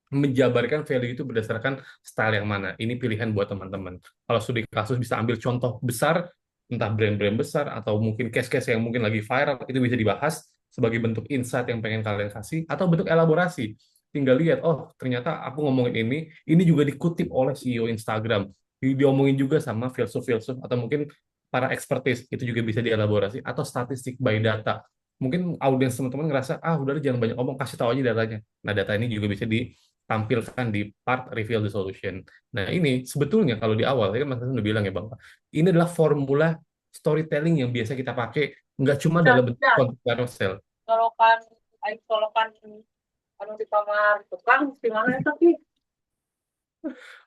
menjabarkan value itu berdasarkan style yang mana. Ini pilihan buat teman-teman. Kalau studi kasus bisa ambil contoh besar, entah brand-brand besar, atau mungkin case-case yang mungkin lagi viral, itu bisa dibahas sebagai bentuk insight yang pengen kalian kasih, atau bentuk elaborasi. Tinggal lihat, oh ternyata aku ngomongin ini juga dikutip oleh CEO Instagram, diomongin juga sama filsuf-filsuf, atau mungkin para expertise, itu juga bisa dielaborasi, atau statistik by data. Mungkin audiens teman-teman ngerasa, udah jangan banyak ngomong, kasih tahu aja datanya. Nah, data ini juga bisa ditampilkan di part reveal the solution. Nah, ini sebetulnya kalau di awal, ya kan Mas Hasan udah bilang ya Bang, ini adalah formula storytelling yang biasa kita pakai, nggak cuma dalam bentuk konten carousel. Colokan, colokan anu di kamar tukang gimana tapi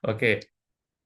Oke,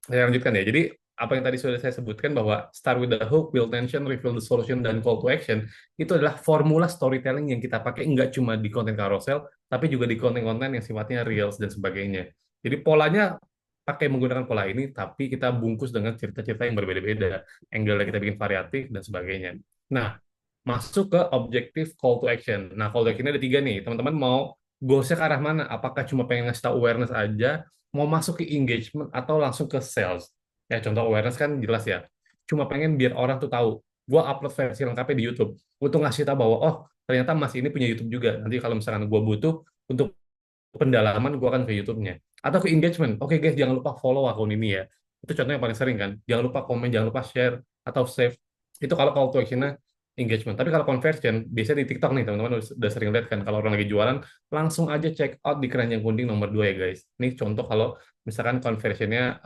saya lanjutkan ya. Jadi apa yang tadi sudah saya sebutkan bahwa start with the hook, build tension, reveal the solution, dan call to action, itu adalah formula storytelling yang kita pakai nggak cuma di konten carousel, tapi juga di konten-konten yang sifatnya reels dan sebagainya. Jadi polanya pakai menggunakan pola ini, tapi kita bungkus dengan cerita-cerita yang berbeda-beda, angle-nya kita bikin variatif dan sebagainya. Nah, masuk ke objektif call to action. Nah, call to action ada 3 nih. Teman-teman mau goalsnya ke arah mana? Apakah cuma pengen ngasih tahu awareness aja, mau masuk ke engagement, atau langsung ke sales? Ya, contoh awareness kan jelas ya. Cuma pengen biar orang tuh tahu gue upload versi lengkapnya di YouTube untuk ngasih tahu bahwa oh ternyata Mas ini punya YouTube juga. Nanti kalau misalkan gue butuh untuk pendalaman, gue akan ke YouTube-nya atau ke engagement. Oke guys, jangan lupa follow akun ini ya. Itu contoh yang paling sering kan. Jangan lupa komen, jangan lupa share atau save. Itu kalau call to action-nya engagement. Tapi kalau conversion, biasanya di TikTok nih teman-teman udah sering lihat kan, kalau orang lagi jualan langsung aja check out di keranjang kuning nomor 2 ya guys. Ini contoh kalau misalkan conversionnya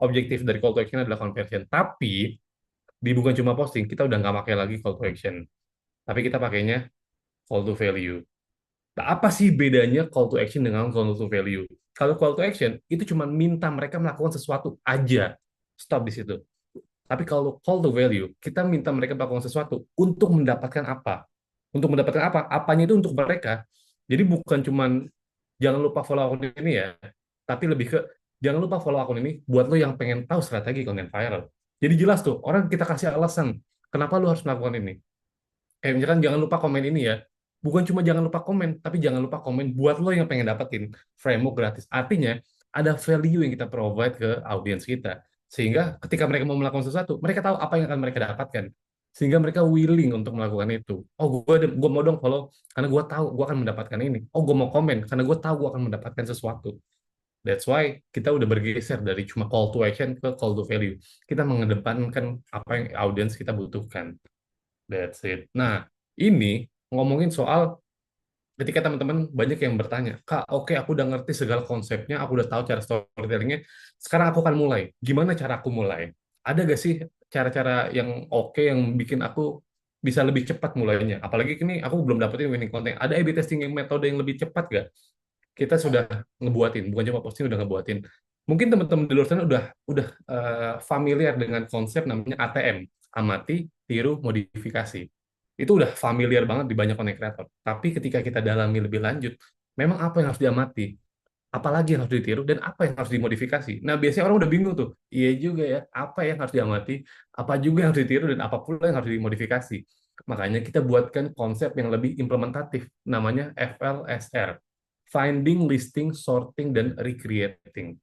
objektif dari call to action adalah conversion. Tapi di bukan cuma posting, kita udah nggak pakai lagi call to action. Tapi kita pakainya call to value. Nah, apa sih bedanya call to action dengan call to value? Kalau call to action itu cuma minta mereka melakukan sesuatu aja, stop di situ. Tapi kalau call to value, kita minta mereka melakukan sesuatu untuk mendapatkan apa? Untuk mendapatkan apa? Apanya itu untuk mereka. Jadi bukan cuma jangan lupa follow akun ini ya, tapi lebih ke jangan lupa follow akun ini buat lo yang pengen tahu strategi konten viral. Jadi jelas tuh, orang kita kasih alasan kenapa lo harus melakukan ini. Kayak misalkan jangan lupa komen ini ya. Bukan cuma jangan lupa komen, tapi jangan lupa komen buat lo yang pengen dapetin framework gratis. Artinya, ada value yang kita provide ke audiens kita. Sehingga ketika mereka mau melakukan sesuatu, mereka tahu apa yang akan mereka dapatkan. Sehingga mereka willing untuk melakukan itu. Oh, gue mau dong follow, karena gue tahu gue akan mendapatkan ini. Oh, gue mau komen, karena gue tahu gue akan mendapatkan sesuatu. That's why kita udah bergeser dari cuma call to action ke call to value. Kita mengedepankan apa yang audiens kita butuhkan. That's it. Nah, ini ngomongin soal ketika teman-teman banyak yang bertanya, Kak, oke, aku udah ngerti segala konsepnya, aku udah tahu cara storytellingnya, sekarang aku akan mulai. Gimana cara aku mulai? Ada gak sih cara-cara yang oke yang bikin aku bisa lebih cepat mulainya? Apalagi ini aku belum dapetin winning content. Ada A/B testing yang metode yang lebih cepat gak? Kita sudah ngebuatin, bukan cuma posting, udah ngebuatin. Mungkin teman-teman di luar sana udah familiar dengan konsep namanya ATM, amati, tiru, modifikasi. Itu udah familiar banget di banyak content creator. Tapi ketika kita dalami lebih lanjut, memang apa yang harus diamati, apalagi yang harus ditiru, dan apa yang harus dimodifikasi. Nah, biasanya orang udah bingung tuh, iya juga ya, apa yang harus diamati, apa juga yang harus ditiru, dan apa pula yang harus dimodifikasi. Makanya kita buatkan konsep yang lebih implementatif, namanya FLSR. Finding, Listing, Sorting, dan Recreating.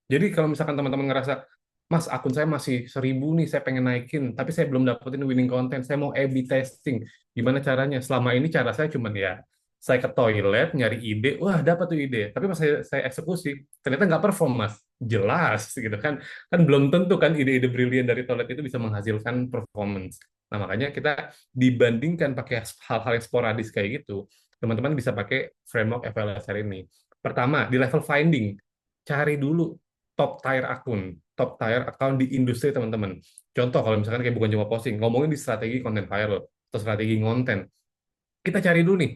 Jadi kalau misalkan teman-teman ngerasa, Mas, akun saya masih 1.000 nih, saya pengen naikin, tapi saya belum dapetin winning content, saya mau A/B testing. Gimana caranya? Selama ini cara saya cuman ya, saya ke toilet, nyari ide, wah dapat tuh ide. Tapi pas saya eksekusi, ternyata nggak perform, Mas. Jelas, gitu kan. Kan belum tentu kan ide-ide brilian dari toilet itu bisa menghasilkan performance. Nah, makanya kita dibandingkan pakai hal-hal yang sporadis kayak gitu, teman-teman bisa pakai framework FLSR ini. Pertama, di level finding, cari dulu top tier akun, top tier account di industri teman-teman. Contoh kalau misalkan kayak bukan cuma posting, ngomongin di strategi konten viral atau strategi konten. Kita cari dulu nih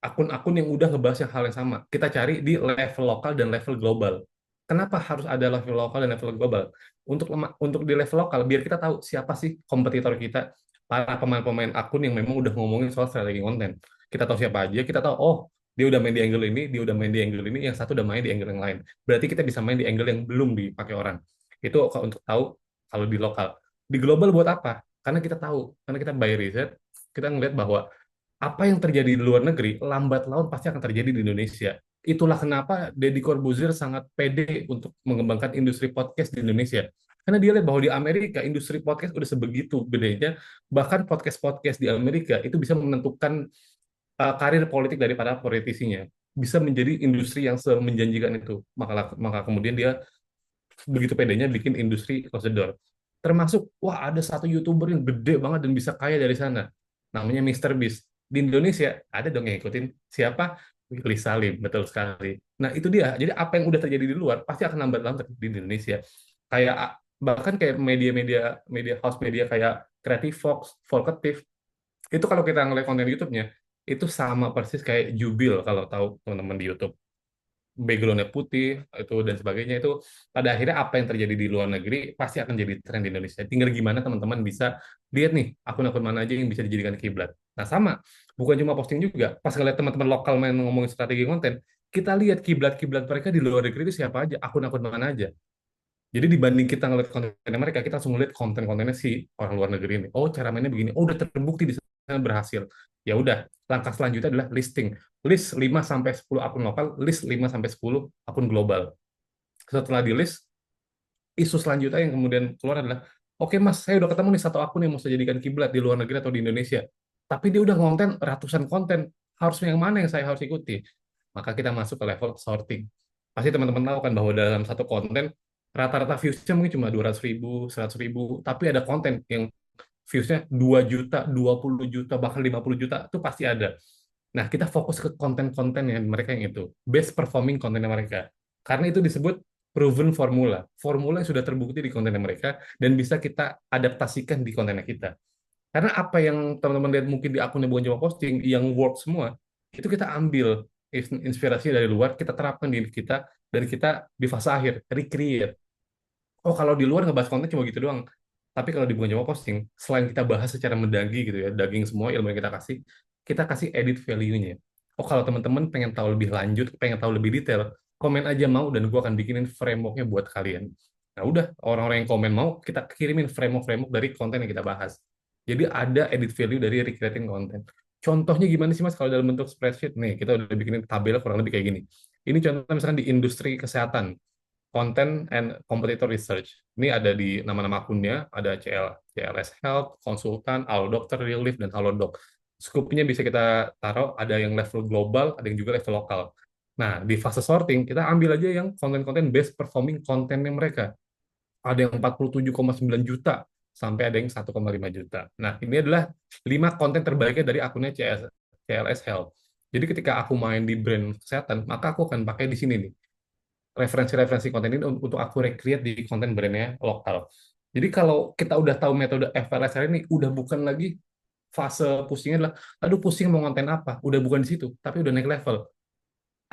akun-akun yang udah ngebahas yang hal yang sama. Kita cari di level lokal dan level global. Kenapa harus ada level lokal dan level global? Untuk di level lokal biar kita tahu siapa sih kompetitor kita, para pemain-pemain akun yang memang udah ngomongin soal strategi konten. Kita tahu siapa aja, kita tahu oh dia udah main di angle ini, dia udah main di angle ini, yang satu udah main di angle yang lain. Berarti kita bisa main di angle yang belum dipakai orang. Itu untuk tahu kalau di lokal. Di global buat apa? Karena kita tahu, karena kita by riset, kita ngelihat bahwa apa yang terjadi di luar negeri, lambat laun pasti akan terjadi di Indonesia. Itulah kenapa Deddy Corbuzier sangat pede untuk mengembangkan industri podcast di Indonesia. Karena dia lihat bahwa di Amerika, industri podcast udah sebegitu gedenya, bahkan podcast-podcast di Amerika itu bisa menentukan karir politik daripada politisinya. Bisa menjadi industri yang semenjanjikan itu. Maka kemudian dia begitu pedenya bikin industri close the door. Termasuk, wah ada satu YouTuber yang gede banget dan bisa kaya dari sana. Namanya Mr. Beast. Di Indonesia, ada dong yang ikutin. Siapa? Willy Salim, betul sekali. Nah itu dia. Jadi apa yang udah terjadi di luar, pasti akan lambat-lambat di Indonesia. Kayak bahkan kayak media house media kayak Creative Fox, Volkatif, itu kalau kita ngeliat konten YouTube-nya, itu sama persis kayak Jubil kalau tahu teman-teman di YouTube. Background-nya putih itu dan sebagainya, itu pada akhirnya apa yang terjadi di luar negeri pasti akan jadi tren di Indonesia. Tinggal gimana teman-teman bisa lihat nih akun-akun mana aja yang bisa dijadikan kiblat. Nah sama, bukan cuma posting juga. Pas ngeliat teman-teman lokal main ngomongin strategi konten, kita lihat kiblat-kiblat mereka di luar negeri itu siapa aja, akun-akun mana aja. Jadi dibanding kita ngeliat kontennya mereka, kita langsung ngeliat konten-kontennya si orang luar negeri ini. Oh, cara mainnya begini. Oh, udah terbukti di sana berhasil. Ya udah, langkah selanjutnya adalah listing. List 5 sampai 10 akun lokal, list 5 sampai 10 akun global. Setelah di list, isu selanjutnya yang kemudian keluar adalah Oke mas, saya udah ketemu nih satu akun yang mau saya jadikan kiblat di luar negeri atau di Indonesia. Tapi dia udah konten ratusan konten. Harusnya yang mana yang saya harus ikuti? Maka kita masuk ke level sorting. Pasti teman-teman tahu kan bahwa dalam satu konten, rata-rata views-nya mungkin cuma 200.000, 100.000. Tapi ada konten yang views-nya 2 juta, 20 juta, bahkan 50 juta. Itu pasti ada. Nah, kita fokus ke konten-konten yang mereka yang itu. Best performing kontennya mereka. Karena itu disebut proven formula. Formula yang sudah terbukti di kontennya mereka dan bisa kita adaptasikan di kontennya kita. Karena apa yang teman-teman lihat mungkin di akunnya bukan cuma posting, yang work semua, itu kita ambil inspirasi dari luar, kita terapkan di kita, dan kita di fase akhir, recreate. Oh, kalau di luar ngebahas konten cuma gitu doang. Tapi kalau di Bukan Cuma Posting, selain kita bahas secara mendaging gitu ya, daging semua ilmu yang kita kasih edit value-nya. Oh, kalau teman-teman pengen tahu lebih lanjut, pengen tahu lebih detail, komen aja mau, dan gue akan bikinin framework-nya buat kalian. Nah, udah, orang-orang yang komen mau, kita kirimin framework-framework dari konten yang kita bahas. Jadi ada edit value dari recreating konten. Contohnya gimana sih Mas kalau dalam bentuk spreadsheet? Nih, kita udah bikinin tabel kurang lebih kayak gini. Ini contoh misalkan di industri kesehatan. Content and Competitor Research. Ini ada di nama-nama akunnya, ada CLS Health, Konsultan, Halo Dokter, Real Life, dan Halodoc. Scoop-nya bisa kita taruh, ada yang level global, ada yang juga level lokal. Nah, di fase sorting, kita ambil aja yang konten-konten best performing kontennya mereka. Ada yang 47,9 juta, sampai ada yang 1,5 juta. Nah, ini adalah 5 konten terbaiknya dari akunnya CLS Health. Jadi ketika aku main di brand kesehatan, maka aku akan pakai di sini nih referensi-referensi konten ini untuk aku recreate di konten brandnya lokal. Jadi kalau kita udah tahu metode FLSR ini, udah bukan lagi fase pusingnya adalah, aduh pusing mau konten apa, udah bukan di situ, tapi udah naik level.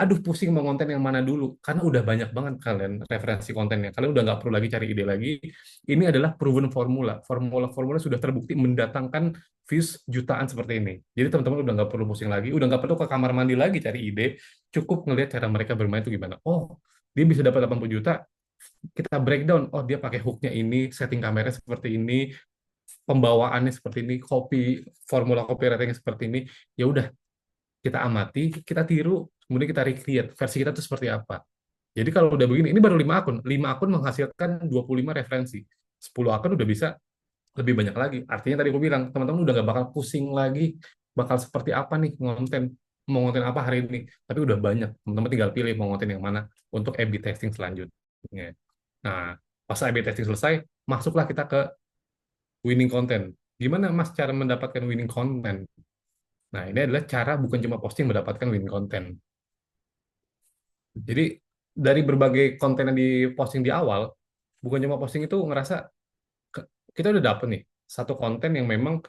Aduh pusing mau konten yang mana dulu, karena udah banyak banget kalian referensi kontennya. Kalian udah nggak perlu lagi cari ide lagi. Ini adalah proven formula. Formula sudah terbukti mendatangkan views jutaan seperti ini. Jadi teman-teman udah nggak perlu pusing lagi, udah nggak perlu ke kamar mandi lagi cari ide. Cukup ngelihat cara mereka bermain itu gimana. Oh, dia bisa dapat 80 juta. Kita breakdown. Oh, dia pakai hooknya ini, setting kameranya seperti ini, pembawaannya seperti ini, formula copywriting seperti ini. Ya udah, kita amati, kita tiru, kemudian kita recreate versi kita itu seperti apa. Jadi kalau udah begini, ini baru 5 akun. 5 akun menghasilkan 25 referensi. 10 akun udah bisa lebih banyak lagi. Artinya tadi aku bilang, teman-teman udah nggak bakal pusing lagi, bakal seperti apa nih konten, mau konten apa hari ini. Tapi udah banyak, teman-teman tinggal pilih mau konten yang mana untuk A/B testing selanjutnya. Nah, pas A/B testing selesai, masuklah kita ke winning content. Gimana Mas cara mendapatkan winning content? Nah, ini adalah cara bukan cuma posting mendapatkan winning content. Jadi dari berbagai konten yang diposting di awal, bukan cuma posting itu ngerasa kita udah dapet nih satu konten yang memang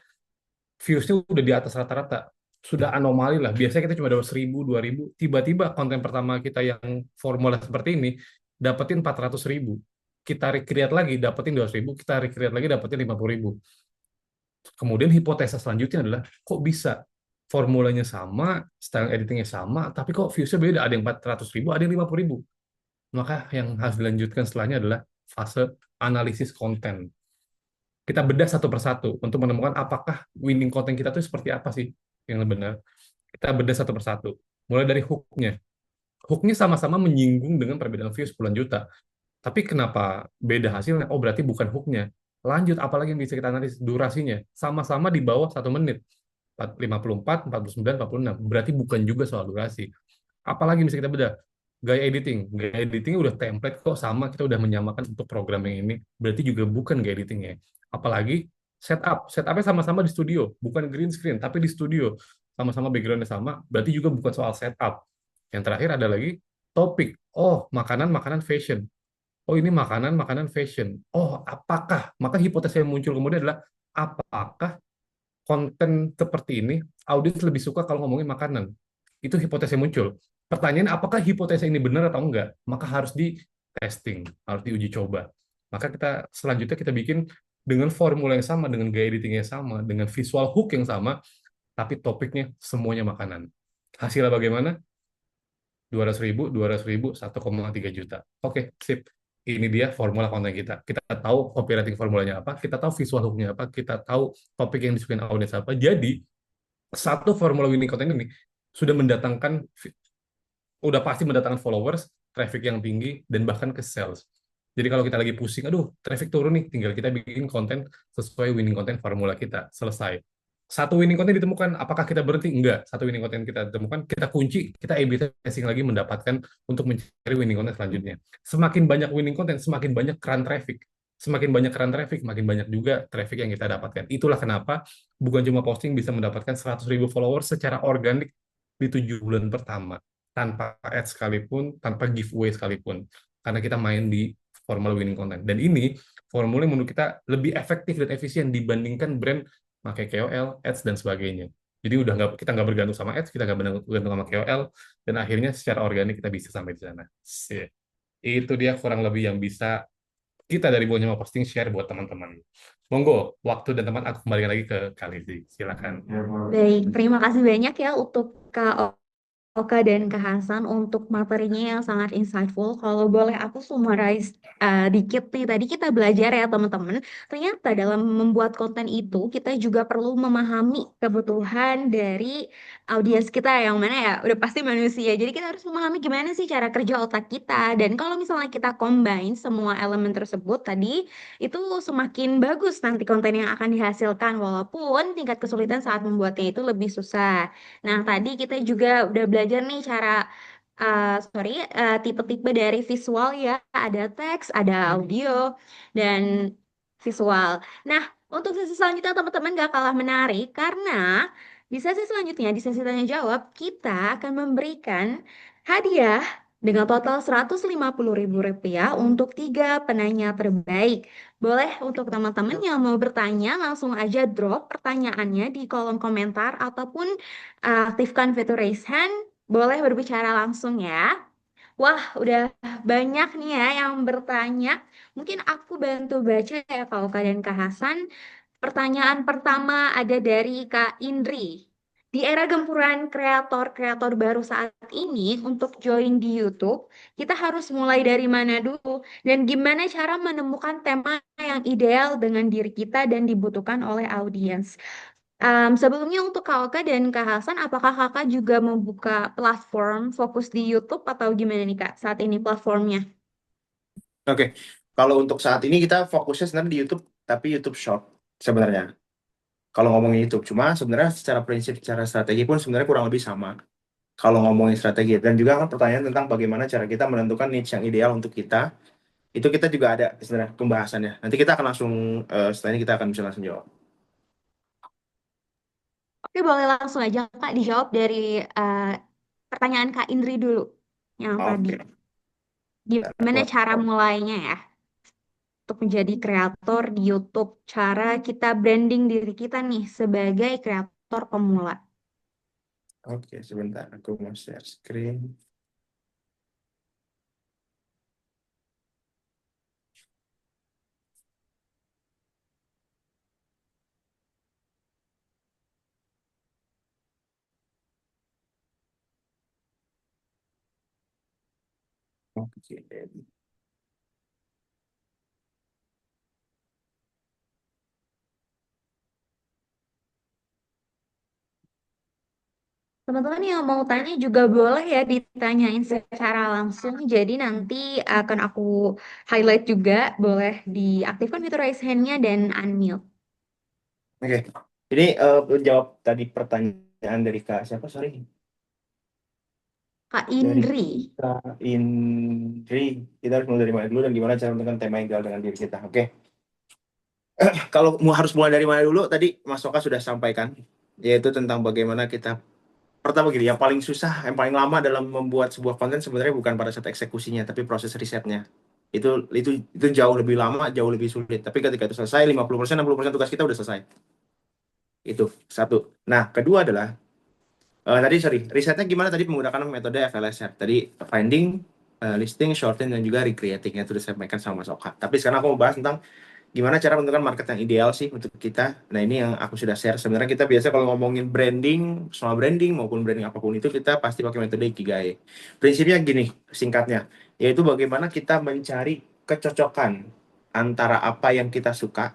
views-nya udah di atas rata-rata, sudah anomali lah. Biasanya kita cuma dapat 1.000, 2.000, tiba-tiba konten pertama kita yang formula seperti ini dapetin 400.000. Kita recreate lagi dapetin 200.000, kita recreate lagi dapetin 50.000. Kemudian hipotesa selanjutnya adalah kok bisa formulanya sama, style editingnya sama, tapi kok views-nya beda, ada yang 400.000, ada yang 50.000. Maka yang harus dilanjutkan setelahnya adalah fase analisis konten. Kita bedah satu persatu untuk menemukan apakah winning konten kita itu seperti apa sih yang benar. Kita bedah satu persatu. Mulai dari hook-nya. Hook-nya sama-sama menyinggung dengan perbedaan views puluhan juta. Tapi kenapa beda hasilnya? Oh, berarti bukan hook-nya. Lanjut, apalagi yang bisa kita analisis durasinya. Sama-sama di bawah 1 menit. 54, 49, 46. Berarti bukan juga soal durasi. Apalagi bisa kita bedah? Gaya editing. Gaya editingnya udah template kok sama, kita udah menyamakan untuk program yang ini. Berarti juga bukan gaya editingnya. Apalagi setup. Setupnya sama-sama di studio. Bukan green screen, tapi di studio. Sama-sama backgroundnya sama, berarti juga bukan soal setup. Yang terakhir ada lagi topik. Oh, makanan-makanan fashion. Oh, ini makanan-makanan fashion. Oh, apakah? Maka hipotesa yang muncul kemudian adalah apakah konten seperti ini audiens lebih suka kalau ngomongin makanan? Itu hipotesa yang muncul. Pertanyaan apakah hipotesa ini benar atau enggak? Maka harus di testing, harus diuji coba. Maka kita selanjutnya kita bikin dengan formula yang sama, dengan gaya editing yang sama, dengan visual hook yang sama, tapi topiknya semuanya makanan. Hasilnya bagaimana? 200.000, 200.000, 1,3 juta. Oke, sip. Ini dia formula konten kita. Kita tahu copywriting formulanya apa, kita tahu visual hook-nya apa, kita tahu topik yang disukain audiens apa. Jadi, satu formula winning content ini sudah mendatangkan, udah pasti mendatangkan followers, traffic yang tinggi, dan bahkan ke sales. Jadi kalau kita lagi pusing, aduh traffic turun nih, tinggal kita bikin konten sesuai winning content formula kita, selesai. Satu winning content ditemukan, apakah kita berhenti? Enggak. Satu winning content kita temukan, kita kunci, kita A/B testing lagi mendapatkan untuk mencari winning content selanjutnya. Semakin banyak winning content, semakin banyak keran traffic. Semakin banyak keran traffic, makin banyak juga traffic yang kita dapatkan. Itulah kenapa bukan cuma posting bisa mendapatkan 100.000 followers secara organik di 7 bulan pertama. Tanpa ads sekalipun, tanpa giveaway sekalipun. Karena kita main di formal winning content. Dan ini formula menurut kita lebih efektif dan efisien dibandingkan brand pakai KOL, ads, dan sebagainya. Jadi udah nggak, kita nggak bergantung sama ads, kita nggak bergantung sama KOL, dan akhirnya secara organik kita bisa sampai di sana. Itu dia kurang lebih yang bisa kita dari Bukan Cuma Posting share buat teman-teman. Monggo, waktu dan teman aku kembalikan lagi ke Kalizi. Silakan. Baik, terima kasih banyak ya untuk Kak Oka dan Kak Hasan untuk materinya yang sangat insightful. Kalau boleh aku summarize dikit nih, tadi kita belajar ya teman-teman. Ternyata dalam membuat konten itu kita juga perlu memahami kebutuhan dari audiens kita yang mana ya, udah pasti manusia. Jadi kita harus memahami gimana sih cara kerja otak kita. Dan kalau misalnya kita combine semua elemen tersebut tadi, itu semakin bagus nanti konten yang akan dihasilkan. Walaupun tingkat kesulitan saat membuatnya itu lebih susah. Nah, tadi kita juga udah belajar nih cara tipe-tipe dari visual ya. Ada teks, ada audio, dan visual. Nah, untuk sesi selanjutnya teman-teman gak kalah menarik karena di sesi selanjutnya, di sesi tanya jawab, kita akan memberikan hadiah dengan total Rp150.000 untuk 3 penanya terbaik. Boleh untuk teman-teman yang mau bertanya, langsung aja drop pertanyaannya di kolom komentar ataupun aktifkan fitur raise hand, boleh berbicara langsung ya. Wah, udah banyak nih ya yang bertanya. Mungkin aku bantu baca ya Kak Oka dan Kak Hasan. Pertanyaan pertama ada dari Kak Indri. Di era gempuran kreator-kreator baru saat ini untuk join di YouTube, kita harus mulai dari mana dulu dan gimana cara menemukan tema yang ideal dengan diri kita dan dibutuhkan oleh audiens. Sebelumnya untuk Kak Oka dan Kak Hasan, apakah Kakak juga membuka platform fokus di YouTube atau gimana nih Kak saat ini platformnya? Oke, kalau untuk saat ini kita fokusnya sebenarnya di YouTube, tapi YouTube Short sebenarnya. Kalau ngomongin YouTube, cuma sebenarnya secara prinsip, secara strategi pun sebenarnya kurang lebih sama. Kalau ngomongin strategi, dan juga kan pertanyaan tentang bagaimana cara kita menentukan niche yang ideal untuk kita, itu kita juga ada sebenarnya pembahasannya. Nanti kita akan langsung, setelah ini kita akan bisa langsung jawab. Oke, boleh langsung aja Kak dijawab dari eh, pertanyaan Kak Indri dulu yang tadi. Oke. Gimana cara mulainya ya untuk menjadi kreator di YouTube? Cara kita branding diri kita nih sebagai kreator pemula. Oke, sebentar. Aku mau share screen. Oke. Teman-teman yang mau tanya juga boleh ya ditanyain secara langsung. Jadi nanti akan aku highlight juga. Boleh diaktifkan fitur raise hand-nya dan unmute. Oke. Ini jawab tadi pertanyaan dari Kak siapa? Sorry. Kak Dari Indri. Kak Indri. Kita harus mulai dari mana dulu dan gimana cara menentukan tema yang ideal dengan diri kita. Oke. Kalau harus mulai dari mana dulu, tadi Mas Oka sudah sampaikan, yaitu tentang bagaimana kita pertama gini, yang paling susah, yang paling lama dalam membuat sebuah konten sebenarnya bukan pada saat eksekusinya, tapi proses risetnya. Itu jauh lebih lama, jauh lebih sulit. Tapi ketika itu selesai, 50%, 60% tugas kita udah selesai. Itu satu. Nah, kedua adalah risetnya gimana tadi menggunakan metode FLSR. Tadi finding, listing, shorten, dan juga recreating yang sudah disampaikan sama Mas Oka. Tapi sekarang aku mau bahas tentang gimana cara menentukan market yang ideal sih untuk kita. Nah, ini yang aku sudah share. Sebenarnya kita biasa kalau ngomongin branding, soal branding maupun branding apapun itu, kita pasti pakai metode Ikigai. Prinsipnya gini, singkatnya, yaitu bagaimana kita mencari kecocokan antara apa yang kita suka,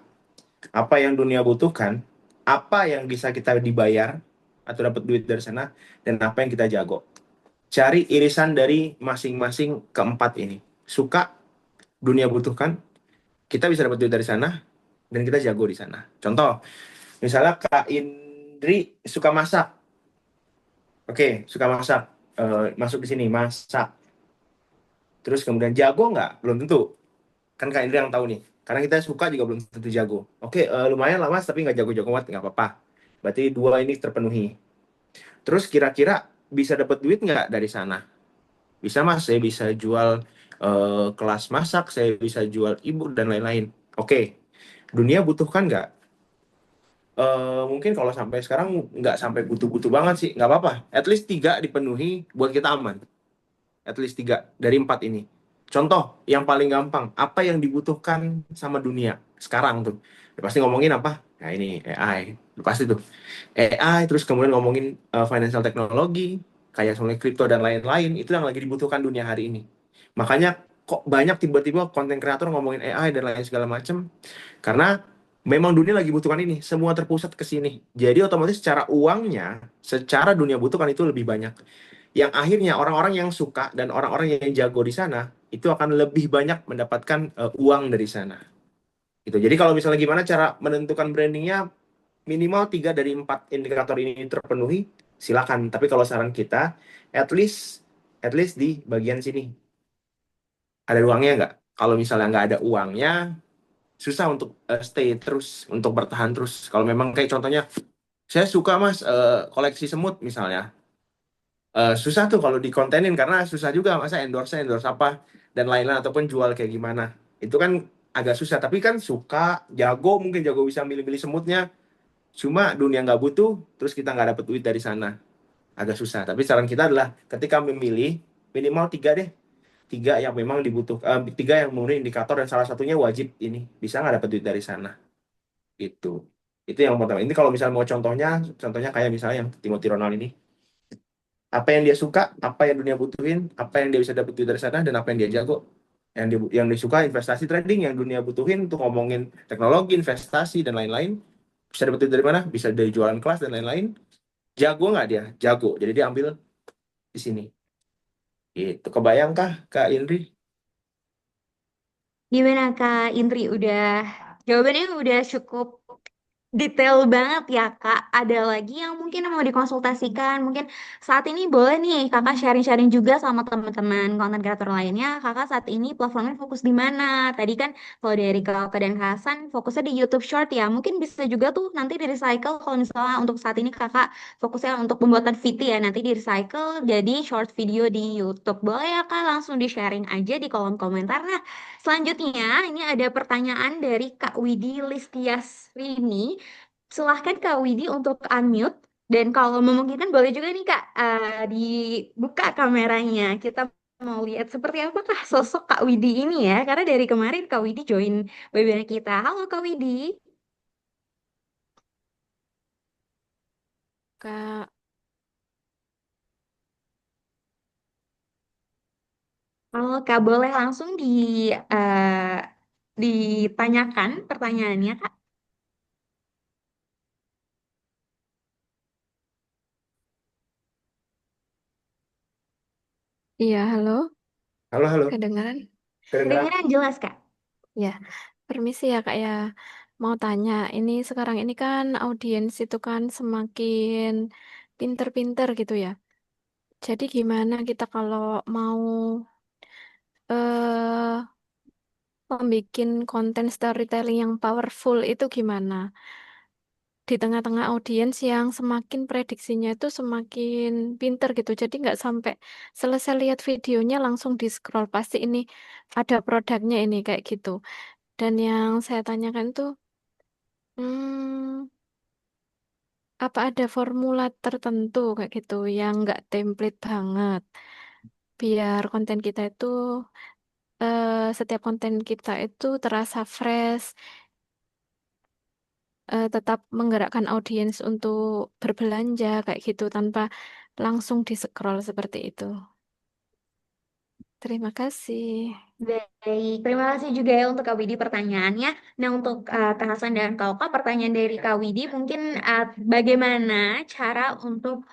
apa yang dunia butuhkan, apa yang bisa kita dibayar atau dapat duit dari sana, dan apa yang kita jago. Cari irisan dari masing-masing keempat ini. Suka, dunia butuhkan, kita bisa dapat duit dari sana, dan kita jago di sana. Contoh, misalnya Kak Indri suka masak. Oke, suka masak. Masuk di sini, masak. Terus kemudian jago nggak? Belum tentu. Kan Kak Indri yang tahu nih. Karena kita suka juga belum tentu jago. Oke, lumayan lah Mas, tapi nggak jago-jago banget, nggak apa-apa. Berarti dua ini terpenuhi. Terus kira-kira bisa dapat duit nggak dari sana? Bisa Mas, saya bisa jual kelas masak, saya bisa jual e-book dan lain-lain. Oke, dunia butuhkan nggak? Mungkin kalau sampai sekarang nggak sampai butuh-butuh banget sih, nggak apa-apa. At least 3 dipenuhi buat kita aman. At least 3 dari 4 ini. Contoh yang paling gampang, apa yang dibutuhkan sama dunia sekarang tuh? Ya, pasti ngomongin apa? Nah ini AI, pasti tuh AI. Terus kemudian ngomongin financial technology, kayak soalnya kripto dan lain-lain, itu yang lagi dibutuhkan dunia hari ini. Makanya kok banyak tiba-tiba konten kreator ngomongin AI dan lain segala macam, karena memang dunia lagi butuhkan ini, semua terpusat ke sini. Jadi otomatis secara uangnya, secara dunia butuhkan itu lebih banyak. Yang akhirnya orang-orang yang suka dan orang-orang yang jago di sana itu akan lebih banyak mendapatkan uang dari sana. Gitu. Jadi kalau misalnya gimana cara menentukan brandingnya, minimal 3 dari 4 indikator ini terpenuhi, silakan. Tapi kalau saran kita, at least di bagian sini ada uangnya nggak? Kalau misalnya nggak ada uangnya, susah untuk stay terus, untuk bertahan terus. Kalau memang kayak contohnya, saya suka Mas koleksi semut misalnya. Susah tuh kalau dikontenin karena susah juga masa endorse apa dan lain-lain ataupun jual kayak gimana. Itu kan agak susah, tapi kan suka, jago, mungkin jago bisa milih-milih semutnya. Cuma dunia nggak butuh, terus kita nggak dapet duit dari sana. Agak susah. Tapi saran kita adalah ketika memilih, minimal 3 deh. 3 yang memang dibutuhkan, 3 yang memenuhi indikator dan salah satunya wajib ini. Bisa nggak dapet duit dari sana. Itu. Itu yang pertama. Ini kalau misalnya mau contohnya kayak misalnya yang Timothy Ronald ini. Apa yang dia suka, apa yang dunia butuhin, apa yang dia bisa dapat duit dari sana, dan apa yang dia jago. Yang dia suka investasi trading, yang dunia butuhin untuk ngomongin teknologi, investasi, dan lain-lain. Bisa dapat duit dari mana? Bisa dari jualan kelas dan lain-lain. Jago nggak dia? Jago. Jadi dia ambil di sini. Itu kebayangkah, Kak Indri? Gimana Kak Indri, jawabannya udah cukup detail banget ya Kak. Ada lagi yang mungkin mau dikonsultasikan? Mungkin saat ini boleh nih Kakak sharing-sharing juga sama teman-teman konten kreator lainnya. Kakak saat ini platformnya fokus di mana? Tadi kan kalau dari Kakak dan Kak Hasan fokusnya di YouTube Short ya. Mungkin bisa juga tuh nanti di recycle kalau misalnya untuk saat ini Kakak fokusnya untuk pembuatan VT ya. Nanti di recycle jadi short video di YouTube. Boleh ya Kak langsung di sharing aja di kolom komentar. Nah, selanjutnya ini ada pertanyaan dari Kak Widi Listiasrini. Silahkan Kak Widi untuk unmute. Dan kalau memungkinkan boleh juga nih Kak dibuka kameranya. Kita mau lihat seperti apakah sosok Kak Widi ini ya. Karena dari kemarin Kak Widi join webinar kita. Halo Kak Widi. Kak, Halo Kak, boleh langsung ditanyakan pertanyaannya Kak. iya, halo, Halo, halo. kedengaran? Kedengeran? Kedengaran jelas Kak. Ya, permisi ya Kak ya. Mau tanya, ini sekarang ini kan audiens itu kan semakin pinter-pinter gitu ya. Jadi gimana kita kalau mau eh membikin konten storytelling yang powerful itu gimana? Di tengah-tengah audiens yang semakin prediksinya itu semakin pinter gitu. Jadi nggak sampai selesai lihat videonya langsung di scroll. Pasti ini ada produknya ini kayak gitu. Dan yang saya tanyakan tuh, hmm, apa ada formula tertentu kayak gitu yang nggak template banget, biar konten kita itu, setiap konten kita itu terasa fresh, tetap menggerakkan audiens untuk berbelanja kayak gitu tanpa langsung di scroll seperti itu. Terima kasih. Baik, terima kasih juga ya untuk Kak Widi pertanyaannya. Nah, untuk Kak Hasan dan Kak Oka, pertanyaan dari Kak Widi mungkin bagaimana cara untuk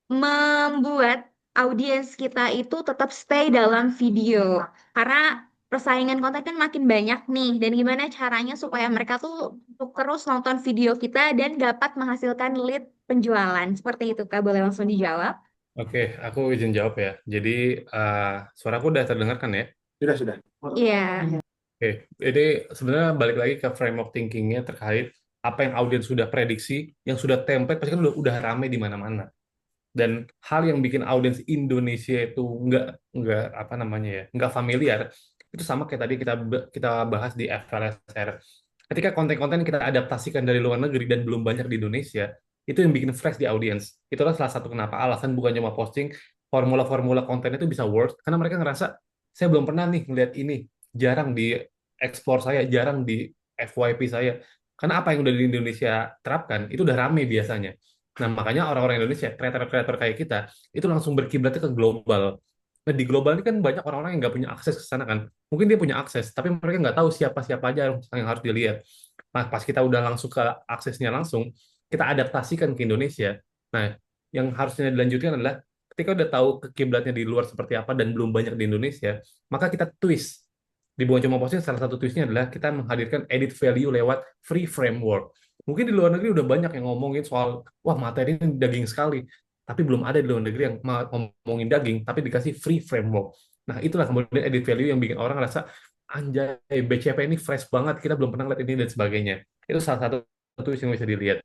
membuat audiens kita itu tetap stay dalam video. Karena persaingan konten kan makin banyak nih. Dan gimana caranya supaya mereka tuh untuk terus nonton video kita dan dapat menghasilkan lead penjualan. Seperti itu, Kak. Boleh langsung dijawab? Oke, aku izin jawab ya. Jadi, suaraku udah terdengarkan ya? Sudah. Iya. Oke, jadi sebenarnya balik lagi ke framework thinkingnya terkait apa yang audiens sudah prediksi, yang sudah template, pasti kan udah rame di mana-mana. Dan hal yang bikin audiens Indonesia itu nggak apa namanya ya, nggak familiar, itu sama kayak tadi kita bahas di FLSR. Ketika konten-konten kita adaptasikan dari luar negeri dan belum banyak di Indonesia, itu yang bikin fresh di audiens. Itulah salah satu kenapa alasan bukan cuma posting formula-formula konten itu bisa work, karena mereka ngerasa saya belum pernah nih ngeliat ini, jarang di explore saya, jarang di FYP saya. Karena apa yang udah di Indonesia terapkan itu udah rame biasanya. Nah, makanya orang-orang Indonesia, kreator-kreator kayak kita, itu langsung berkiblatnya ke global. Nah, di global ini kan banyak orang-orang yang nggak punya akses ke sana kan. Mungkin dia punya akses, tapi mereka nggak tahu siapa-siapa aja yang harus dilihat. Nah, pas kita udah langsung ke aksesnya langsung, kita adaptasikan ke Indonesia. Nah, yang harusnya dilanjutkan adalah ketika udah tahu kiblatnya di luar seperti apa dan belum banyak di Indonesia, maka kita twist. Di Bukan Cuma Posting, salah satu twistnya adalah kita menghadirkan edit value lewat free framework. Mungkin di luar negeri udah banyak yang ngomongin soal, wah materi ini daging sekali. Tapi belum ada di luar negeri yang ngomongin daging, tapi dikasih free framework. Nah, itulah kemudian edit value yang bikin orang ngerasa, anjay, BCP ini fresh banget, kita belum pernah lihat ini dan sebagainya. Itu salah satu twist yang bisa dilihat.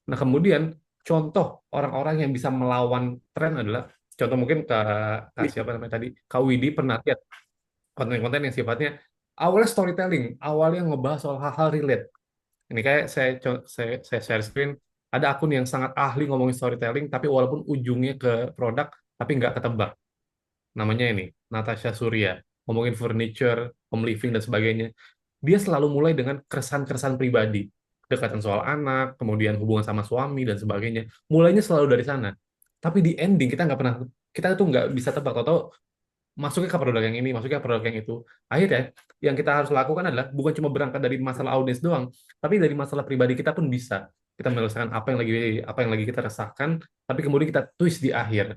Nah, kemudian contoh orang-orang yang bisa melawan tren adalah, contoh mungkin Kak siapa namanya tadi, Kak Widi pernah lihat konten-konten yang sifatnya awalnya storytelling, awalnya ngebahas soal hal-hal relate. Ini kayak saya share screen, ada akun yang sangat ahli ngomongin storytelling, tapi walaupun ujungnya ke produk, tapi nggak ketebak. Namanya ini, Natasha Surya, ngomongin furniture, home living, dan sebagainya. Dia selalu mulai dengan keresahan-keresahan pribadi. Dekatan soal anak, kemudian hubungan sama suami, dan sebagainya. Mulainya selalu dari sana. Tapi di ending, kita tuh nggak bisa tebak. Atau masuknya ke produk yang ini, masuknya ke produk yang itu. Akhirnya, yang kita harus lakukan adalah bukan cuma berangkat dari masalah audiens doang, tapi dari masalah pribadi kita pun bisa. Kita menyelesaikan apa yang lagi kita resahkan, tapi kemudian kita twist di akhir.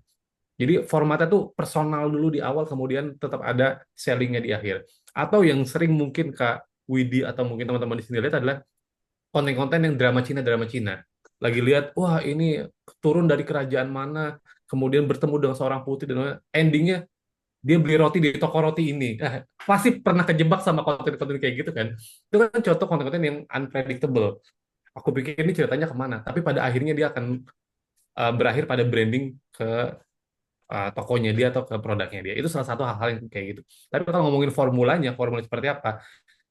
Jadi formatnya tuh personal dulu di awal, kemudian tetap ada sellingnya di akhir. Atau yang sering mungkin Kak Widi atau mungkin teman-teman di sini lihat adalah konten-konten yang drama Cina. Lagi lihat, wah ini turun dari kerajaan mana, kemudian bertemu dengan seorang putri, dan endingnya dia beli roti di toko roti ini. Nah, pasti pernah kejebak sama konten-konten kayak gitu kan. Itu kan contoh konten-konten yang unpredictable. Aku pikir ini ceritanya kemana, tapi pada akhirnya dia akan berakhir pada branding ke tokonya dia atau ke produknya dia. Itu salah satu hal-hal yang kayak gitu. Tapi kalau ngomongin formulanya seperti apa,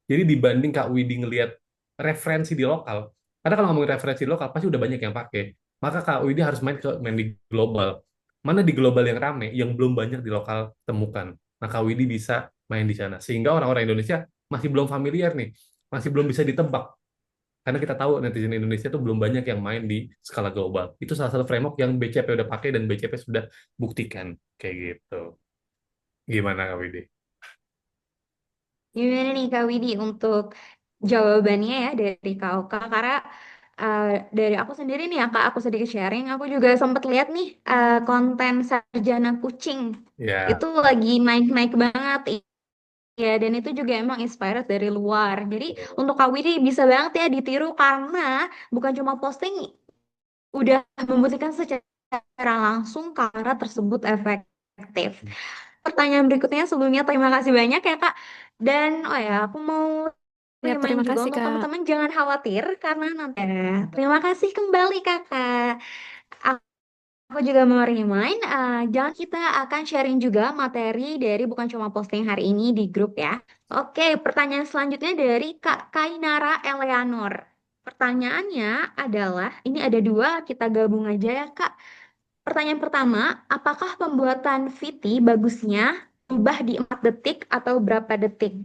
jadi dibanding Kak Widi ngelihat referensi di lokal, karena kalau ngomongin referensi di lokal, pasti udah banyak yang pakai. Maka Kak Widi harus main di global. Mana di global yang rame, yang belum banyak di lokal temukan. Nah, Kak Widi bisa main di sana. Sehingga orang-orang Indonesia masih belum familiar nih. Masih belum bisa ditebak. Karena kita tahu netizen Indonesia tuh belum banyak yang main di skala global. Itu salah satu framework yang BCP udah pakai dan BCP sudah buktikan. Kayak gitu. Gimana Kak Widi? Gimana nih Kak Widi untuk jawabannya ya dari Kak Oka? Karena eh, dari aku sendiri nih ya Kak, aku sedikit sharing. Aku juga sempat lihat nih konten Sarjana Kucing. Ya, Itu lagi naik-naik banget. Ya, dan itu juga emang inspired dari luar. Jadi untuk Kak Widi bisa banget ya ditiru karena bukan cuma posting udah membuktikan secara langsung cara tersebut efektif. Pertanyaan berikutnya sebelumnya terima kasih banyak ya Kak. Dan oh ya, aku mau Ya, remind terima juga kasih, untuk Kak. teman-teman jangan khawatir karena nanti terima kasih kembali Kakak. Aku juga mau remind, jangan kita akan sharing juga materi dari Bukan Cuma Posting hari ini di grup ya. Oke, pertanyaan selanjutnya dari Kak Kainara Eleanor. Pertanyaannya adalah, ini ada dua, kita gabung aja ya Kak. Pertanyaan pertama, apakah pembuatan VT bagusnya ubah di 4 detik atau berapa detik?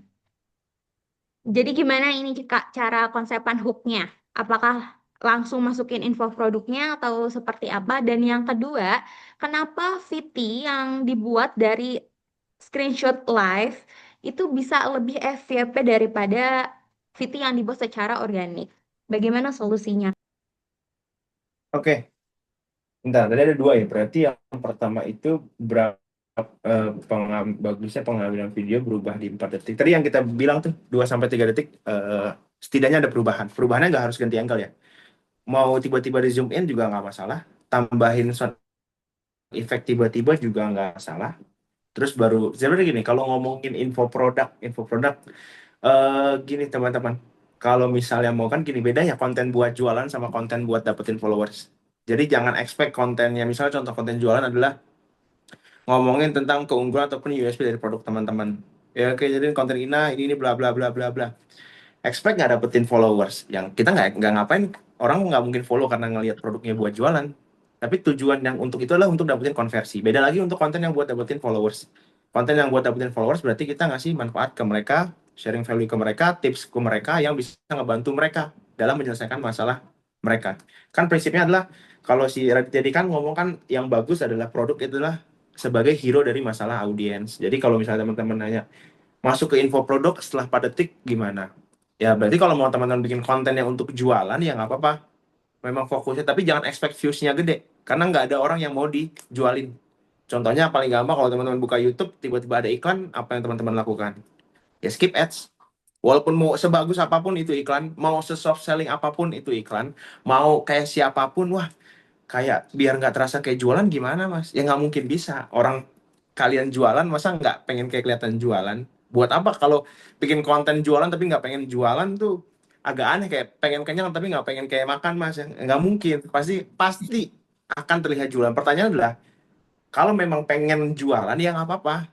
Jadi gimana ini Kak cara konsepan hooknya? Apakah langsung masukin info produknya atau seperti apa? Dan yang kedua, kenapa VT yang dibuat dari screenshot live itu bisa lebih FYP daripada VT yang dibuat secara organik? Bagaimana solusinya? Oke. Bentar, tadi ada dua ya. Berarti yang pertama itu berapa bagusnya pengambilan video berubah di 4 detik. Tadi yang kita bilang tuh 2 sampai 3 detik, setidaknya ada perubahan. Perubahannya nggak harus ganti angle ya. Mau tiba-tiba di zoom in juga nggak masalah. Tambahin sound effect tiba-tiba juga nggak masalah. Terus baru sebenarnya gini, kalau ngomongin info produk gini teman-teman. Kalau misalnya mau kan gini bedanya konten buat jualan sama konten buat dapetin followers. Jadi jangan expect kontennya, misalnya contoh konten jualan adalah ngomongin tentang keunggulan ataupun USP dari produk teman-teman. Ya oke, jadi konten ini bla bla bla bla bla. Expect nggak dapetin followers. Yang kita nggak ngapain, orang nggak mungkin follow karena ngelihat produknya buat jualan. Tapi tujuan yang untuk itu adalah untuk dapetin konversi. Beda lagi untuk konten yang buat dapetin followers. Konten yang buat dapetin followers berarti kita ngasih manfaat ke mereka, sharing value ke mereka, tips ke mereka yang bisa ngebantu mereka dalam menyelesaikan masalah mereka. Kan prinsipnya adalah kalau si Raditya kan ngomong kan yang bagus adalah produk itu adalah sebagai hero dari masalah audiens. Jadi kalau misalnya teman-teman nanya masuk ke info produk setelah 4 detik gimana? Ya berarti kalau mau teman-teman bikin konten yang untuk jualan ya nggak apa-apa. Memang fokusnya, tapi jangan expect views-nya gede. Karena nggak ada orang yang mau dijualin. Contohnya paling gampang kalau teman-teman buka YouTube, tiba-tiba ada iklan, apa yang teman-teman lakukan? Ya skip ads. Walaupun mau sebagus apapun itu iklan, mau se-soft selling apapun itu iklan, mau kayak siapapun, wah kayak biar nggak terasa kayak jualan gimana mas? Ya nggak mungkin bisa. Orang kalian jualan masa nggak pengen kayak kelihatan jualan? Buat apa kalau bikin konten jualan tapi nggak pengen jualan tuh agak aneh, kayak pengen kenyang tapi nggak pengen kayak makan mas, ya nggak mungkin. Pasti pasti akan terlihat jualan. Pertanyaan adalah kalau memang pengen jualan ya nggak apa-apa.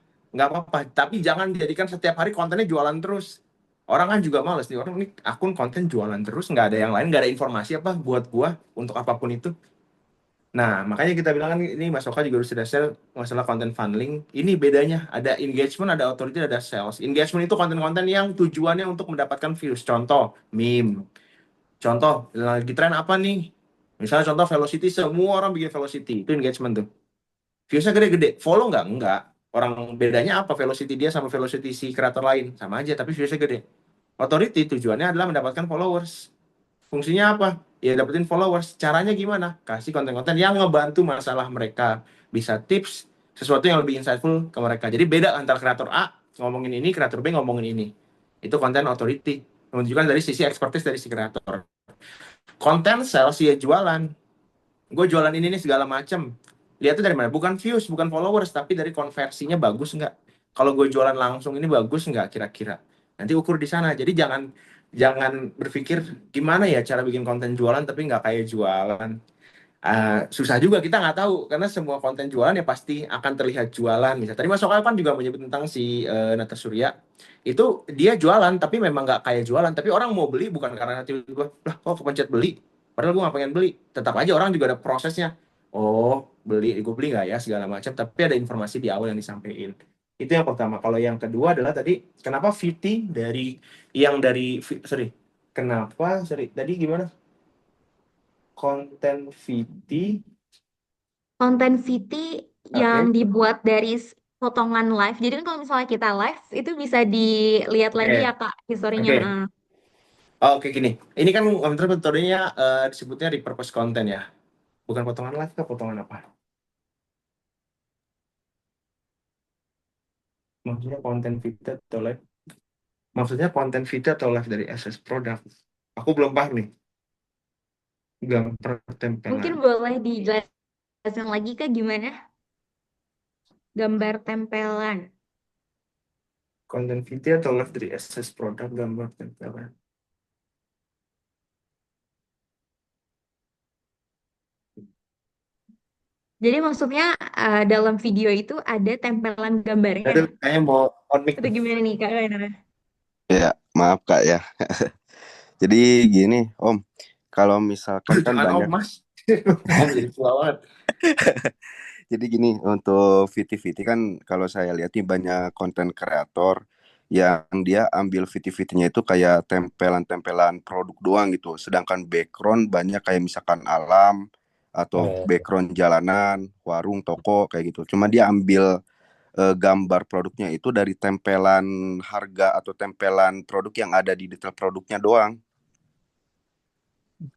Tapi jangan jadikan setiap hari kontennya jualan terus. Orang kan juga males nih, orang ini akun konten jualan terus, nggak ada yang lain, nggak ada informasi apa buat gua untuk apapun itu. Nah, makanya kita bilang kan ini Mas Oka juga sudah share masalah konten funneling. Ini bedanya, ada engagement, ada authority, ada sales. Engagement itu konten-konten yang tujuannya untuk mendapatkan views. Contoh, meme. Contoh, lagi tren apa nih? Misalnya contoh velocity, semua orang bikin velocity. Itu engagement tuh. Viewsnya gede-gede. Follow nggak? Nggak. Orang bedanya apa velocity dia sama velocity si kreator lain? Sama aja, tapi viewsnya gede. Authority tujuannya adalah mendapatkan followers. Fungsinya apa? Ya dapetin followers. Caranya gimana? Kasih konten-konten yang ngebantu masalah mereka. Bisa tips, sesuatu yang lebih insightful ke mereka. Jadi beda antara kreator A ngomongin ini, kreator B ngomongin ini. Itu konten authority. Menunjukkan dari sisi expertise dari si kreator. Konten sales ya jualan. Gue jualan ini nih segala macem. Lihatnya dari mana? Bukan views, bukan followers, tapi dari konversinya bagus nggak? Kalau gue jualan langsung ini bagus nggak kira-kira? Nanti ukur di sana. Jadi jangan jangan berpikir gimana ya cara bikin konten jualan tapi nggak kayak jualan. Susah juga, kita nggak tahu karena semua konten jualan ya pasti akan terlihat jualan. Misalnya tadi Mas Sokal kan juga menyebut tentang si Nata Surya, itu dia jualan tapi memang nggak kayak jualan, tapi orang mau beli bukan karena tiba-tiba lah kok kepencet beli, padahal gue nggak pengen beli. Tetap aja orang juga ada prosesnya, oh beli, gue beli nggak ya segala macam, tapi ada informasi di awal yang disampaikan. Itu yang pertama. Kalau yang kedua adalah tadi kenapa VT dari yang dari sorry kenapa sorry tadi gimana konten VT. Konten VT yang Oke. dibuat dari potongan live. Jadi kan kalau misalnya kita live itu bisa dilihat lagi ya Oke. Kak historinya. Oke. Oke gini. Ini kan metodenya disebutnya repurpose content ya. Bukan potongan live kah? Potongan apa? Maksudnya konten VT atau live? Maksudnya konten VT atau live dari SS product? Aku belum paham nih. Gambar tempelan. Mungkin boleh dijelasin lagi Kak gimana? Gambar tempelan. Konten VT atau live dari SS product gambar tempelan. Jadi maksudnya dalam video itu ada tempelan gambarnya. Itu kayaknya mau on mic. Itu gimana nih Kak Raina? Ya, maaf Kak ya. Jadi gini, Om, kalau misalkan kan Jangan banyak. om mas. Jadi tua banget. Jadi gini, untuk VT-VT kan kalau saya lihat nih banyak konten kreator yang dia ambil VT-VT-nya itu kayak tempelan-tempelan produk doang gitu. Sedangkan background banyak kayak misalkan alam atau background jalanan, warung, toko kayak gitu. Cuma dia ambil gambar produknya itu dari tempelan harga atau tempelan produk yang ada di detail produknya doang.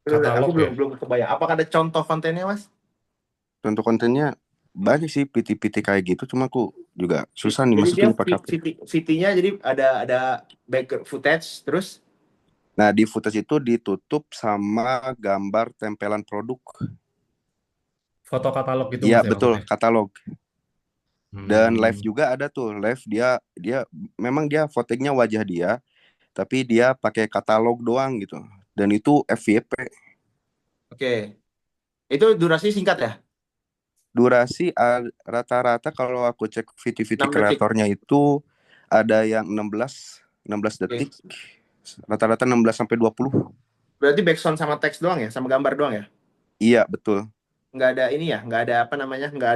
Aku belum kebayang. Apakah ada contoh kontennya mas? Contoh kontennya banyak sih PT-PT kayak gitu, cuma aku juga susah nih Jadi dia masukin pakai HP. VT-nya jadi ada background footage terus. Nah, di footage itu ditutup sama gambar tempelan produk. Foto katalog gitu Iya, Mas ya betul, maksudnya. katalog. Dan live Hmm. juga ada tuh. Live dia memang dia footage-nya wajah dia, tapi dia pakai katalog doang gitu. Dan itu FYP. Oke. Itu durasi singkat ya? Durasi rata-rata kalau aku cek VT-VT 6 detik. kreatornya itu ada yang 16 Oke. detik. Rata-rata 16 sampai 20. Berarti background sama teks doang ya, sama gambar doang ya? Iya, betul. Nggak ada ini ya, nggak ada apa namanya, nggak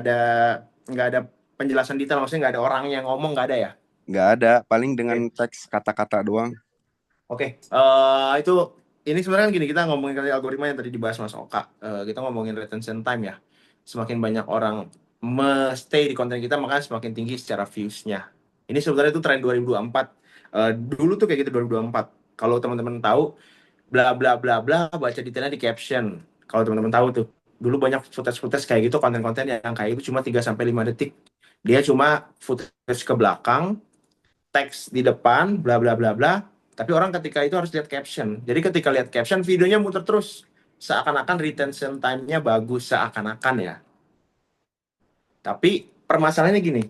ada penjelasan detail, maksudnya nggak ada orang yang ngomong, nggak ada ya? Nggak ada, paling dengan Oke. teks kata-kata doang. Oke, itu ini sebenarnya kan gini, kita ngomongin kali algoritma yang tadi dibahas Mas Oka. Kita ngomongin retention time ya. Semakin banyak orang stay di konten kita, maka semakin tinggi secara views-nya. Ini sebenarnya itu tren 2024. Dulu tuh kayak gitu 2024. Kalau teman-teman tahu, bla bla bla bla, baca detailnya di caption. Kalau teman-teman tahu tuh, dulu banyak footage-footage kayak gitu, konten-konten yang kayak itu cuma 3 sampai 5 detik. Dia cuma footage ke belakang, teks di depan, bla bla bla bla. Tapi orang ketika itu harus lihat caption. Jadi ketika lihat caption, videonya muter terus. Seakan-akan retention time-nya bagus, seakan-akan ya. Tapi permasalahannya gini,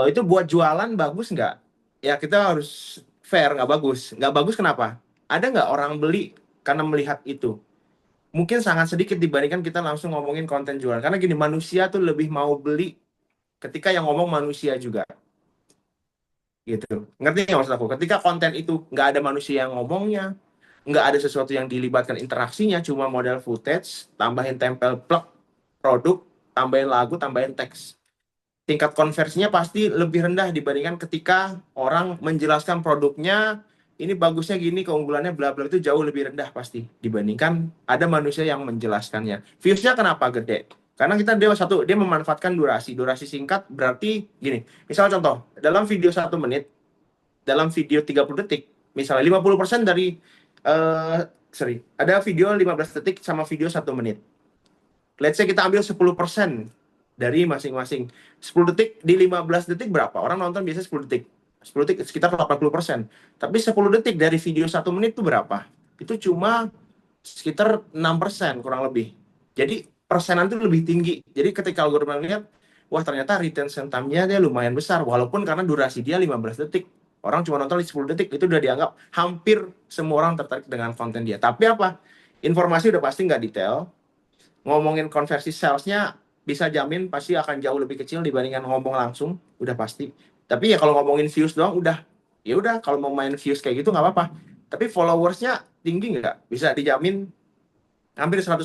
itu buat jualan bagus nggak? Ya kita harus fair, nggak bagus. Nggak bagus kenapa? Ada nggak orang beli karena melihat itu? Mungkin sangat sedikit dibandingkan kita langsung ngomongin konten jualan. Karena gini, manusia tuh lebih mau beli ketika yang ngomong manusia juga. Gitu. Ngerti nggak maksud aku? Ketika konten itu nggak ada manusia yang ngomongnya, nggak ada sesuatu yang dilibatkan interaksinya, cuma model footage, tambahin tempel plug produk, tambahin lagu, tambahin teks. Tingkat konversinya pasti lebih rendah dibandingkan ketika orang menjelaskan produknya, ini bagusnya gini, keunggulannya bla bla, itu jauh lebih rendah pasti dibandingkan ada manusia yang menjelaskannya. Views-nya kenapa gede? Karena dia memanfaatkan durasi singkat, berarti gini, misalnya contoh, dalam video 1 menit, dalam video 30 detik, misalnya 50% dari ada video 15 detik sama video 1 menit. Let's say kita ambil 10% dari masing-masing. 10 detik di 15 detik berapa? Orang nonton biasanya 10 detik. 10 detik sekitar 80%. Tapi 10 detik dari video 1 menit itu berapa? Itu cuma sekitar 6% kurang lebih. Jadi persenan itu lebih tinggi. Jadi ketika algoritma melihat, wah ternyata retention time-nya dia lumayan besar. Walaupun karena durasi dia 15 detik. Orang cuma nonton di 10 detik, itu udah dianggap hampir semua orang tertarik dengan konten dia. Tapi apa? Informasi udah pasti nggak detail. Ngomongin konversi sales-nya bisa jamin pasti akan jauh lebih kecil dibandingkan ngomong langsung, udah pasti. Tapi ya kalau ngomongin views doang ya udah kalau mau main views kayak gitu nggak apa-apa. Tapi followersnya tinggi nggak? Bisa dijamin hampir 100%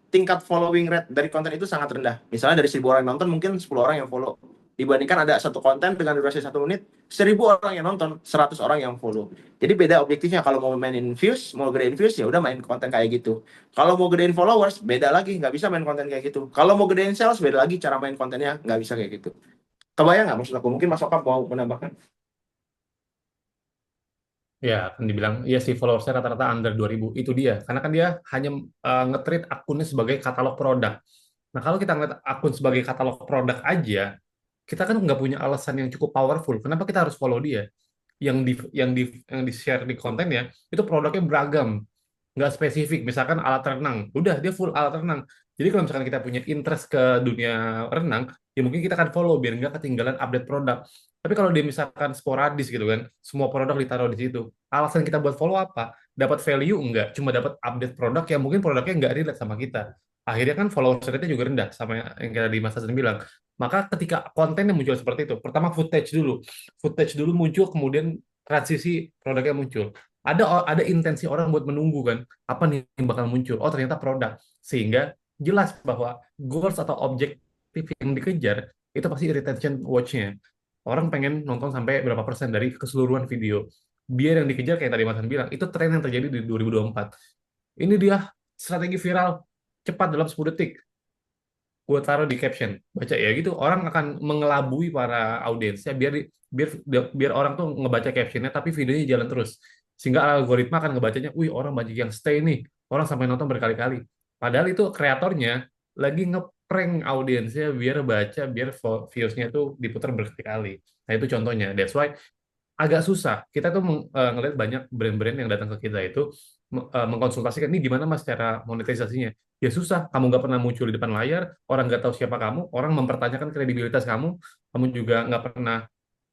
tingkat following rate dari konten itu sangat rendah. Misalnya dari 1.000 orang yang nonton, mungkin 10 orang yang follow. Dibandingkan ada satu konten dengan durasi 1 menit, 1.000 orang yang nonton, 100 orang yang follow. Jadi beda objektifnya. Kalau mau mainin views, mau gedein views, ya udah main konten kayak gitu. Kalau mau gedein followers, beda lagi, nggak bisa main konten kayak gitu. Kalau mau gedein sales, beda lagi cara main kontennya, nggak bisa kayak gitu. Kebayang nggak maksud aku? Mungkin Mas Oka mau menambahkan? Ya, kan dibilang, ya sih followersnya rata-rata under 2.000. Itu dia. Karena kan dia hanya nge-treat akunnya sebagai katalog produk. Nah, kalau kita ngeliat akun sebagai katalog produk aja, kita kan nggak punya alasan yang cukup powerful. Kenapa kita harus follow dia? Yang di share di kontennya, itu produknya beragam. Nggak spesifik. Misalkan alat renang. Udah, dia full alat renang. Jadi kalau misalkan kita punya interest ke dunia renang, ya mungkin kita akan follow biar nggak ketinggalan update produk. Tapi kalau dia misalkan sporadis gitu kan, semua produk ditaruh di situ. Alasan kita buat follow apa? Dapat value enggak? Cuma dapat update produk yang mungkin produknya nggak relate sama kita. Akhirnya kan followers rate-nya juga rendah sama yang kayak di Mas Hasan bilang. Maka ketika konten yang muncul seperti itu, pertama footage dulu. Footage dulu muncul, kemudian transisi produknya muncul. Ada intensi orang buat menunggu kan, apa nih yang bakal muncul? Oh ternyata produk. Sehingga jelas bahwa goals atau objektif yang dikejar itu pasti retention watch-nya. Orang pengen nonton sampai berapa persen dari keseluruhan video. Biar yang dikejar kayak tadi Mas Han bilang, itu tren yang terjadi di 2024. Ini dia strategi viral cepat dalam 10 detik. Gue taruh di caption, baca ya gitu. Orang akan mengelabui para audiensnya biar biar orang tuh ngebaca captionnya tapi videonya jalan terus. Sehingga algoritma akan ngebacanya, wih orang banyak yang stay nih. Orang sampai nonton berkali-kali. Padahal itu kreatornya lagi ngeprank audiensnya biar baca, biar views-nya tuh diputar berkali-kali. Nah itu contohnya. That's why agak susah. Kita tuh ngeliat banyak brand-brand yang datang ke kita itu mengkonsultasikan ini gimana mas cara monetisasinya. Ya susah. Kamu nggak pernah muncul di depan layar, orang nggak tahu siapa kamu, orang mempertanyakan kredibilitas kamu juga nggak pernah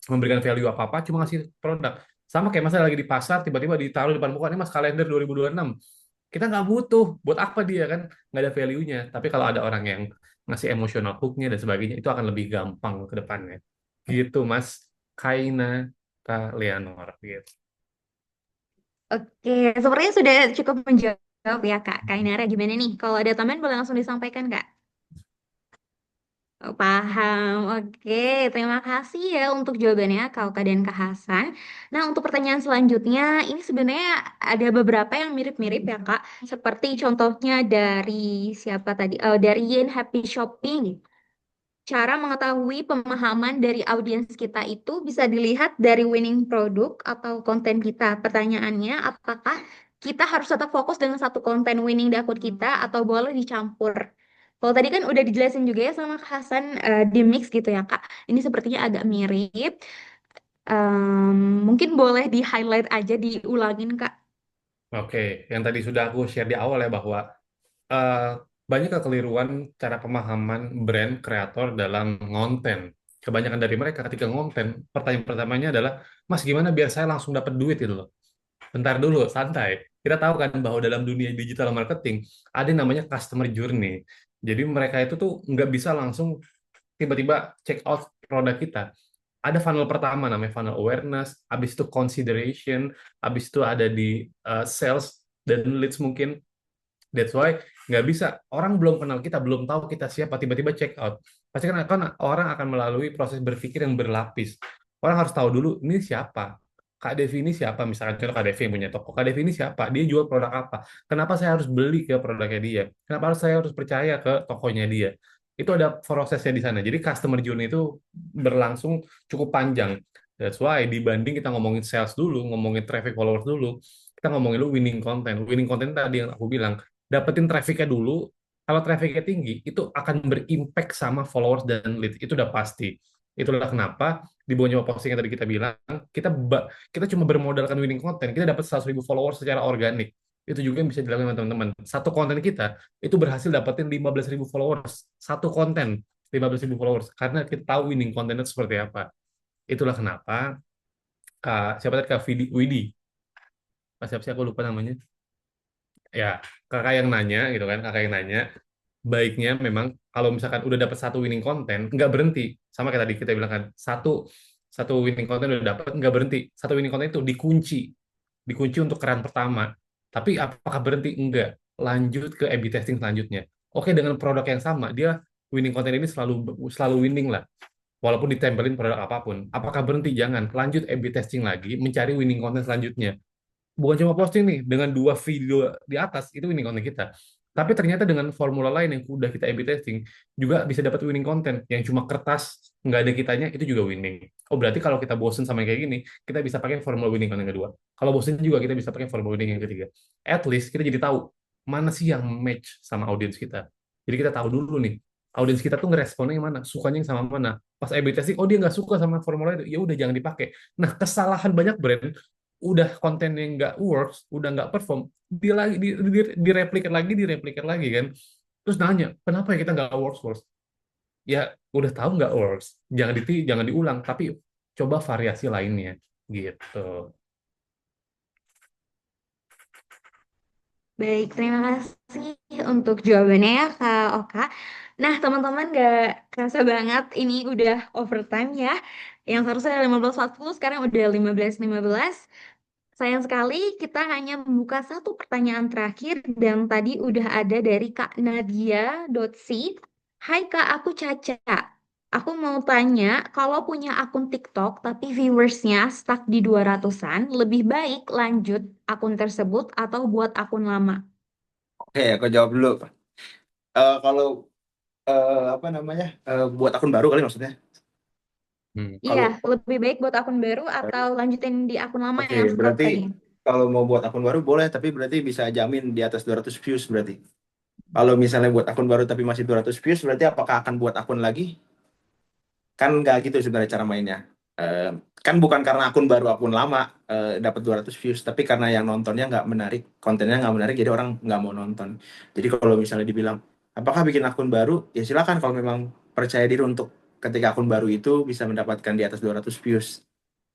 memberikan value apa-apa, cuma ngasih produk. Sama kayak mas lagi di pasar, tiba-tiba ditaruh di depan muka, ini mas kalender 2026. Kita nggak butuh, buat apa dia kan? Nggak ada value-nya. Tapi kalau ada orang yang ngasih emotional hook-nya dan sebagainya, itu akan lebih gampang ke depannya. Gitu mas, Kaina, Kak Leonor. Gitu. Oke, sepertinya sudah cukup menjawab ya Kak. Kak Inara gimana nih? Kalau ada tambahan boleh langsung disampaikan Kak. Oh, paham. Oke, terima kasih ya untuk jawabannya Kak Oka dan Kak Hasan. Nah, untuk pertanyaan selanjutnya, ini sebenarnya ada beberapa yang mirip-mirip ya Kak. Seperti contohnya dari siapa tadi? Dari Yen Happy Shopping. Cara mengetahui pemahaman dari audiens kita itu bisa dilihat dari winning produk atau konten kita. Pertanyaannya, apakah kita harus tetap fokus dengan satu konten winning di akun kita atau boleh dicampur? Kalau tadi kan udah dijelasin juga ya sama Kak Hasan di mix gitu ya Kak. Ini sepertinya agak mirip. Mungkin boleh di-highlight aja, diulangin Kak. Oke, yang tadi sudah aku share di awal ya bahwa eh, banyak kekeliruan cara pemahaman brand kreator dalam konten. Kebanyakan dari mereka ketika ngonten, pertanyaan pertamanya adalah, Mas gimana biar saya langsung dapat duit itu loh. Bentar dulu, santai. Kita tahu kan bahwa dalam dunia digital marketing ada yang namanya customer journey. Jadi mereka itu tuh nggak bisa langsung tiba-tiba check out produk kita. Ada funnel pertama namanya funnel awareness, habis itu consideration, habis itu ada di sales dan leads mungkin. That's why nggak bisa, orang belum kenal kita, belum tahu kita siapa, tiba-tiba check out. Pasti kan orang akan melalui proses berpikir yang berlapis. Orang harus tahu dulu, ini siapa? Kak Devi ini siapa? Misalkan contoh Kak Devi yang punya toko. Kak Devi ini siapa? Dia jual produk apa? Kenapa saya harus beli ke produknya dia? Kenapa saya harus percaya ke tokonya dia? Itu ada prosesnya di sana. Jadi customer journey itu berlangsung cukup panjang. That's why dibanding kita ngomongin sales dulu, ngomongin traffic followers dulu, kita ngomongin lu winning content. Winning content tadi yang aku bilang, dapetin trafficnya dulu. Kalau trafficnya tinggi, itu akan berimpact sama followers dan leads. Itu udah pasti. Itulah kenapa di bawah posting yang tadi kita bilang, kita cuma bermodalkan winning content, kita dapat 100.000 followers secara organik. Itu juga yang bisa dilakukan sama teman-teman. Satu konten kita itu berhasil dapetin 15.000 followers. Satu konten 15.000 followers. Karena kita tahu winning content itu seperti apa. Itulah kenapa siapa tadi Kak Widi. Siapa sih aku lupa namanya. Ya, kakak yang nanya gitu kan, kakak yang nanya, baiknya memang kalau misalkan udah dapat satu winning content, nggak berhenti. Sama kayak tadi kita bilang kan, satu satu winning content udah dapat, nggak berhenti. Satu winning content itu dikunci untuk keran pertama. Tapi apakah berhenti? Enggak. Lanjut ke A/B testing selanjutnya. Oke, dengan produk yang sama, dia winning content ini selalu selalu winning lah. Walaupun ditempelin produk apapun. Apakah berhenti? Jangan. Lanjut A/B testing lagi, mencari winning content selanjutnya. Bukan cuma posting nih dengan 2 video di atas itu winning content kita, tapi ternyata dengan formula lain yang udah kita A/B testing juga bisa dapat winning content yang cuma kertas nggak ada kitanya, itu juga winning. Oh berarti kalau kita bosen sama yang kayak gini, kita bisa pakai formula winning content kedua. Kalau bosen juga kita bisa pakai formula winning yang ketiga. At least kita jadi tahu mana sih yang match sama audiens kita. Jadi kita tahu dulu nih audiens kita tuh ngeresponnya yang mana, sukanya yang sama mana. Pas A/B testing, oh dia nggak suka sama formula itu, ya udah jangan dipakai. Nah kesalahan banyak brand, udah konten yang nggak works, udah nggak perform, dia lagi direplikat lagi kan. Terus nanya, kenapa ya kita nggak works? Ya udah tahu nggak works, jangan diulang, tapi coba variasi lainnya gitu. Baik, terima kasih untuk jawabannya ya Kak Oka. Nah, teman-teman gak kerasa banget ini udah overtime ya. Yang seharusnya 15.40 sekarang udah 15.15. Sayang sekali kita hanya membuka satu pertanyaan terakhir dan tadi udah ada dari Kak Nadia.si. Hai Kak, aku Caca. Aku mau tanya, kalau punya akun TikTok tapi viewersnya stuck di 200-an, lebih baik lanjut akun tersebut atau buat akun lama? Oke, aku jawab dulu. Kalau apa namanya, buat akun baru kali maksudnya. Iya, Kalau lebih baik buat akun baru atau lanjutin di akun lama oke, yang stuck berarti tadi? kalau mau buat akun baru boleh, tapi berarti bisa jamin di atas 200 views berarti. Kalau misalnya buat akun baru tapi masih 200 views, berarti apakah akan buat akun lagi? Kan nggak gitu sebenarnya cara mainnya. Eh, kan bukan karena akun baru akun lama dapat 200 views, tapi karena yang nontonnya nggak menarik, kontennya nggak menarik, jadi orang nggak mau nonton. Jadi kalau misalnya dibilang, apakah bikin akun baru? Ya silakan kalau memang percaya diri untuk ketika akun baru itu bisa mendapatkan di atas 200 views.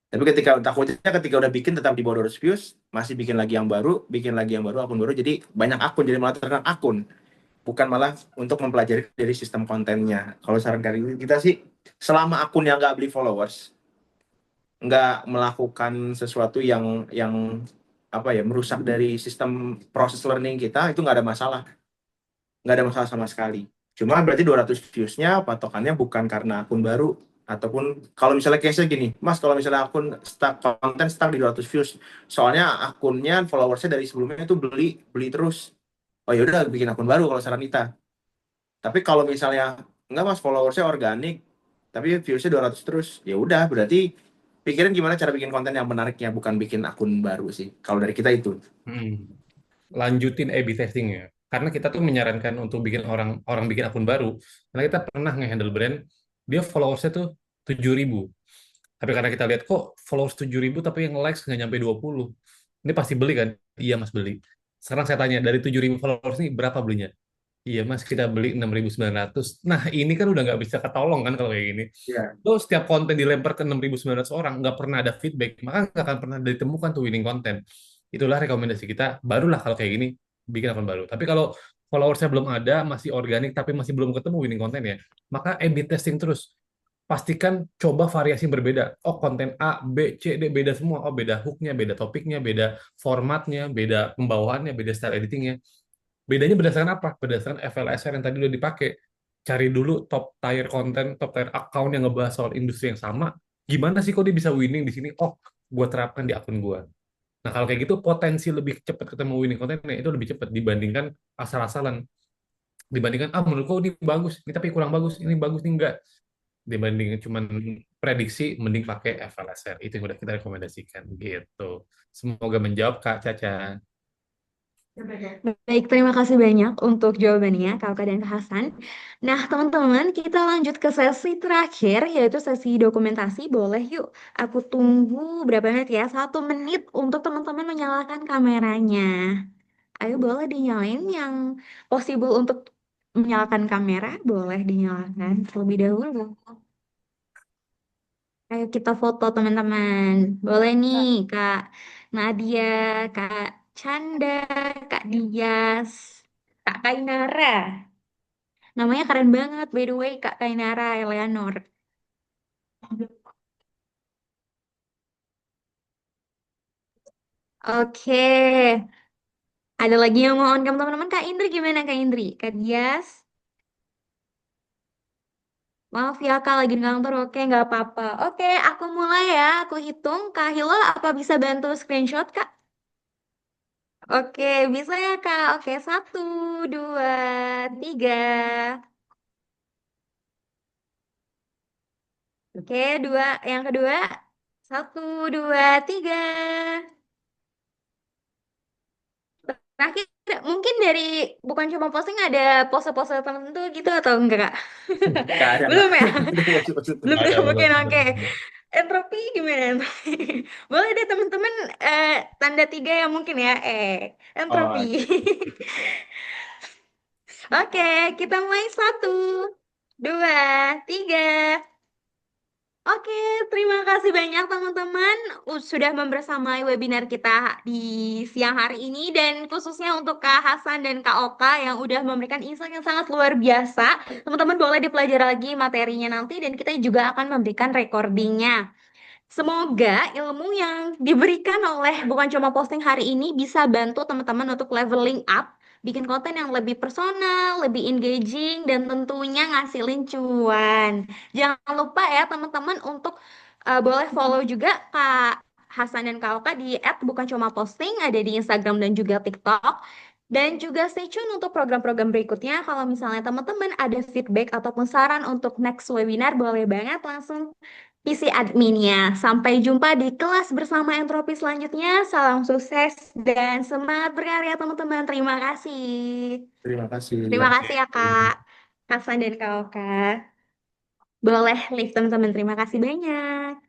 Tapi takutnya ketika udah bikin tetap di bawah 200 views, masih bikin lagi yang baru, bikin lagi yang baru, akun baru, jadi banyak akun, jadi malah terkena akun. Bukan malah untuk mempelajari dari sistem kontennya. Kalau saran kali kita sih, selama akunnya nggak beli followers, nggak melakukan sesuatu yang apa ya merusak dari sistem proses learning kita, itu nggak ada masalah sama sekali. Cuma berarti 200 views-nya patokannya bukan karena akun baru, ataupun kalau misalnya case-nya gini, Mas, kalau misalnya akun konten stuck di 200 views, soalnya akunnya followersnya dari sebelumnya itu beli beli terus. Oh ya udah bikin akun baru kalau saran kita. Tapi kalau misalnya enggak, Mas, followersnya organik tapi viewsnya 200 terus, ya udah berarti pikirin gimana cara bikin konten yang menariknya, bukan bikin akun baru sih. Kalau dari kita itu. Hmm. Lanjutin A/B testingnya. Karena kita tuh menyarankan untuk bikin orang orang bikin akun baru. Karena kita pernah nge-handle brand, dia followersnya tuh 7.000. Tapi karena kita lihat kok followers 7.000 tapi yang likes nggak nyampe 20. Ini pasti beli kan? Iya Mas beli. Sekarang saya tanya, dari 7.000 followers ini berapa belinya? Iya Mas, kita beli 6.900. Nah ini kan udah nggak bisa ketolong kan kalau kayak gini. Iya. Lo setiap konten dilempar ke 6.900 orang, nggak pernah ada feedback, maka nggak akan pernah ditemukan tuh winning content. Itulah rekomendasi kita, barulah kalau kayak gini, bikin akun baru. Tapi kalau followersnya belum ada, masih organik, tapi masih belum ketemu winning content ya, maka A/B testing terus. Pastikan coba variasi yang berbeda. Oh, konten A, B, C, D, beda semua. Oh, beda hooknya, beda topiknya, beda formatnya, beda pembawaannya, beda style editingnya. Bedanya berdasarkan apa? Berdasarkan FLSR yang tadi udah dipakai. Cari dulu top tier konten, top tier account yang ngebahas soal industri yang sama. Gimana sih kok dia bisa winning di sini? Oh, gue terapkan di akun gue. Nah, kalau kayak gitu potensi lebih cepat ketemu winning kontennya itu lebih cepat dibandingkan asal-asalan. Dibandingkan, menurutku ini bagus, ini tapi kurang bagus, ini bagus, ini enggak. Dibandingin cuman prediksi, mending pakai FLSR. Itu yang udah kita rekomendasikan gitu. Semoga menjawab Kak Caca. Baik, terima kasih banyak untuk jawabannya, Kakak dan Kak Hasan. Nah, teman-teman, kita lanjut ke sesi terakhir, yaitu sesi dokumentasi. Boleh yuk, aku tunggu berapa menit ya? 1 menit untuk teman-teman menyalakan kameranya. Ayo, boleh dinyalain yang possible untuk menyalakan kamera, boleh dinyalakan terlebih dahulu. Ayo kita foto teman-teman. Boleh nih, Kak Nadia, Kak Canda, Kak Dias, Kak Kainara. Namanya keren banget, by the way, Kak Kainara Eleanor. Oke, ada lagi yang mau on cam teman-teman. Kak Indri gimana, Kak Indri? Kak Dias? Maaf ya, Kak, lagi di kantor. Oke, nggak apa-apa. Oke, aku mulai ya. Aku hitung. Kak Hilal, apa bisa bantu screenshot, Kak? Oke, bisa ya, Kak. Oke, 1, 2, 3. Oke, yang kedua. 1, 2, 3. Terakhir, mungkin dari bukan cuma posting ada pose-pose tertentu gitu atau enggak, Kak? Nggak ada, Mbak. Belum ya? Belum Ada, mungkin, belum. oke. Entropi gimana entropi? Boleh deh teman-teman tanda 3 yang mungkin ya. Entropi. Oh, Oke, kita mulai 1, 2, 3. Oke, terima kasih banyak teman-teman sudah membersamai webinar kita di siang hari ini dan khususnya untuk Kak Hasan dan Kak Oka yang udah memberikan insight yang sangat luar biasa. Teman-teman boleh dipelajari lagi materinya nanti dan kita juga akan memberikan recordingnya. Semoga ilmu yang diberikan oleh bukan cuma posting hari ini bisa bantu teman-teman untuk leveling up, bikin konten yang lebih personal, lebih engaging, dan tentunya ngasilin cuan. Jangan lupa ya teman-teman untuk boleh follow juga Kak Hasan dan Kak Oka di @bukancuma_posting, ada di Instagram dan juga TikTok. Dan juga stay tune untuk program-program berikutnya. Kalau misalnya teman-teman ada feedback ataupun saran untuk next webinar, boleh banget langsung PC adminnya. Sampai jumpa di kelas bersama entropi selanjutnya. Salam sukses dan semangat berkarya teman-teman. Terima kasih. Terima kasih. Terima kasih ya Kak. Hasan dan Kak Oka. Boleh live teman-teman. Terima kasih banyak.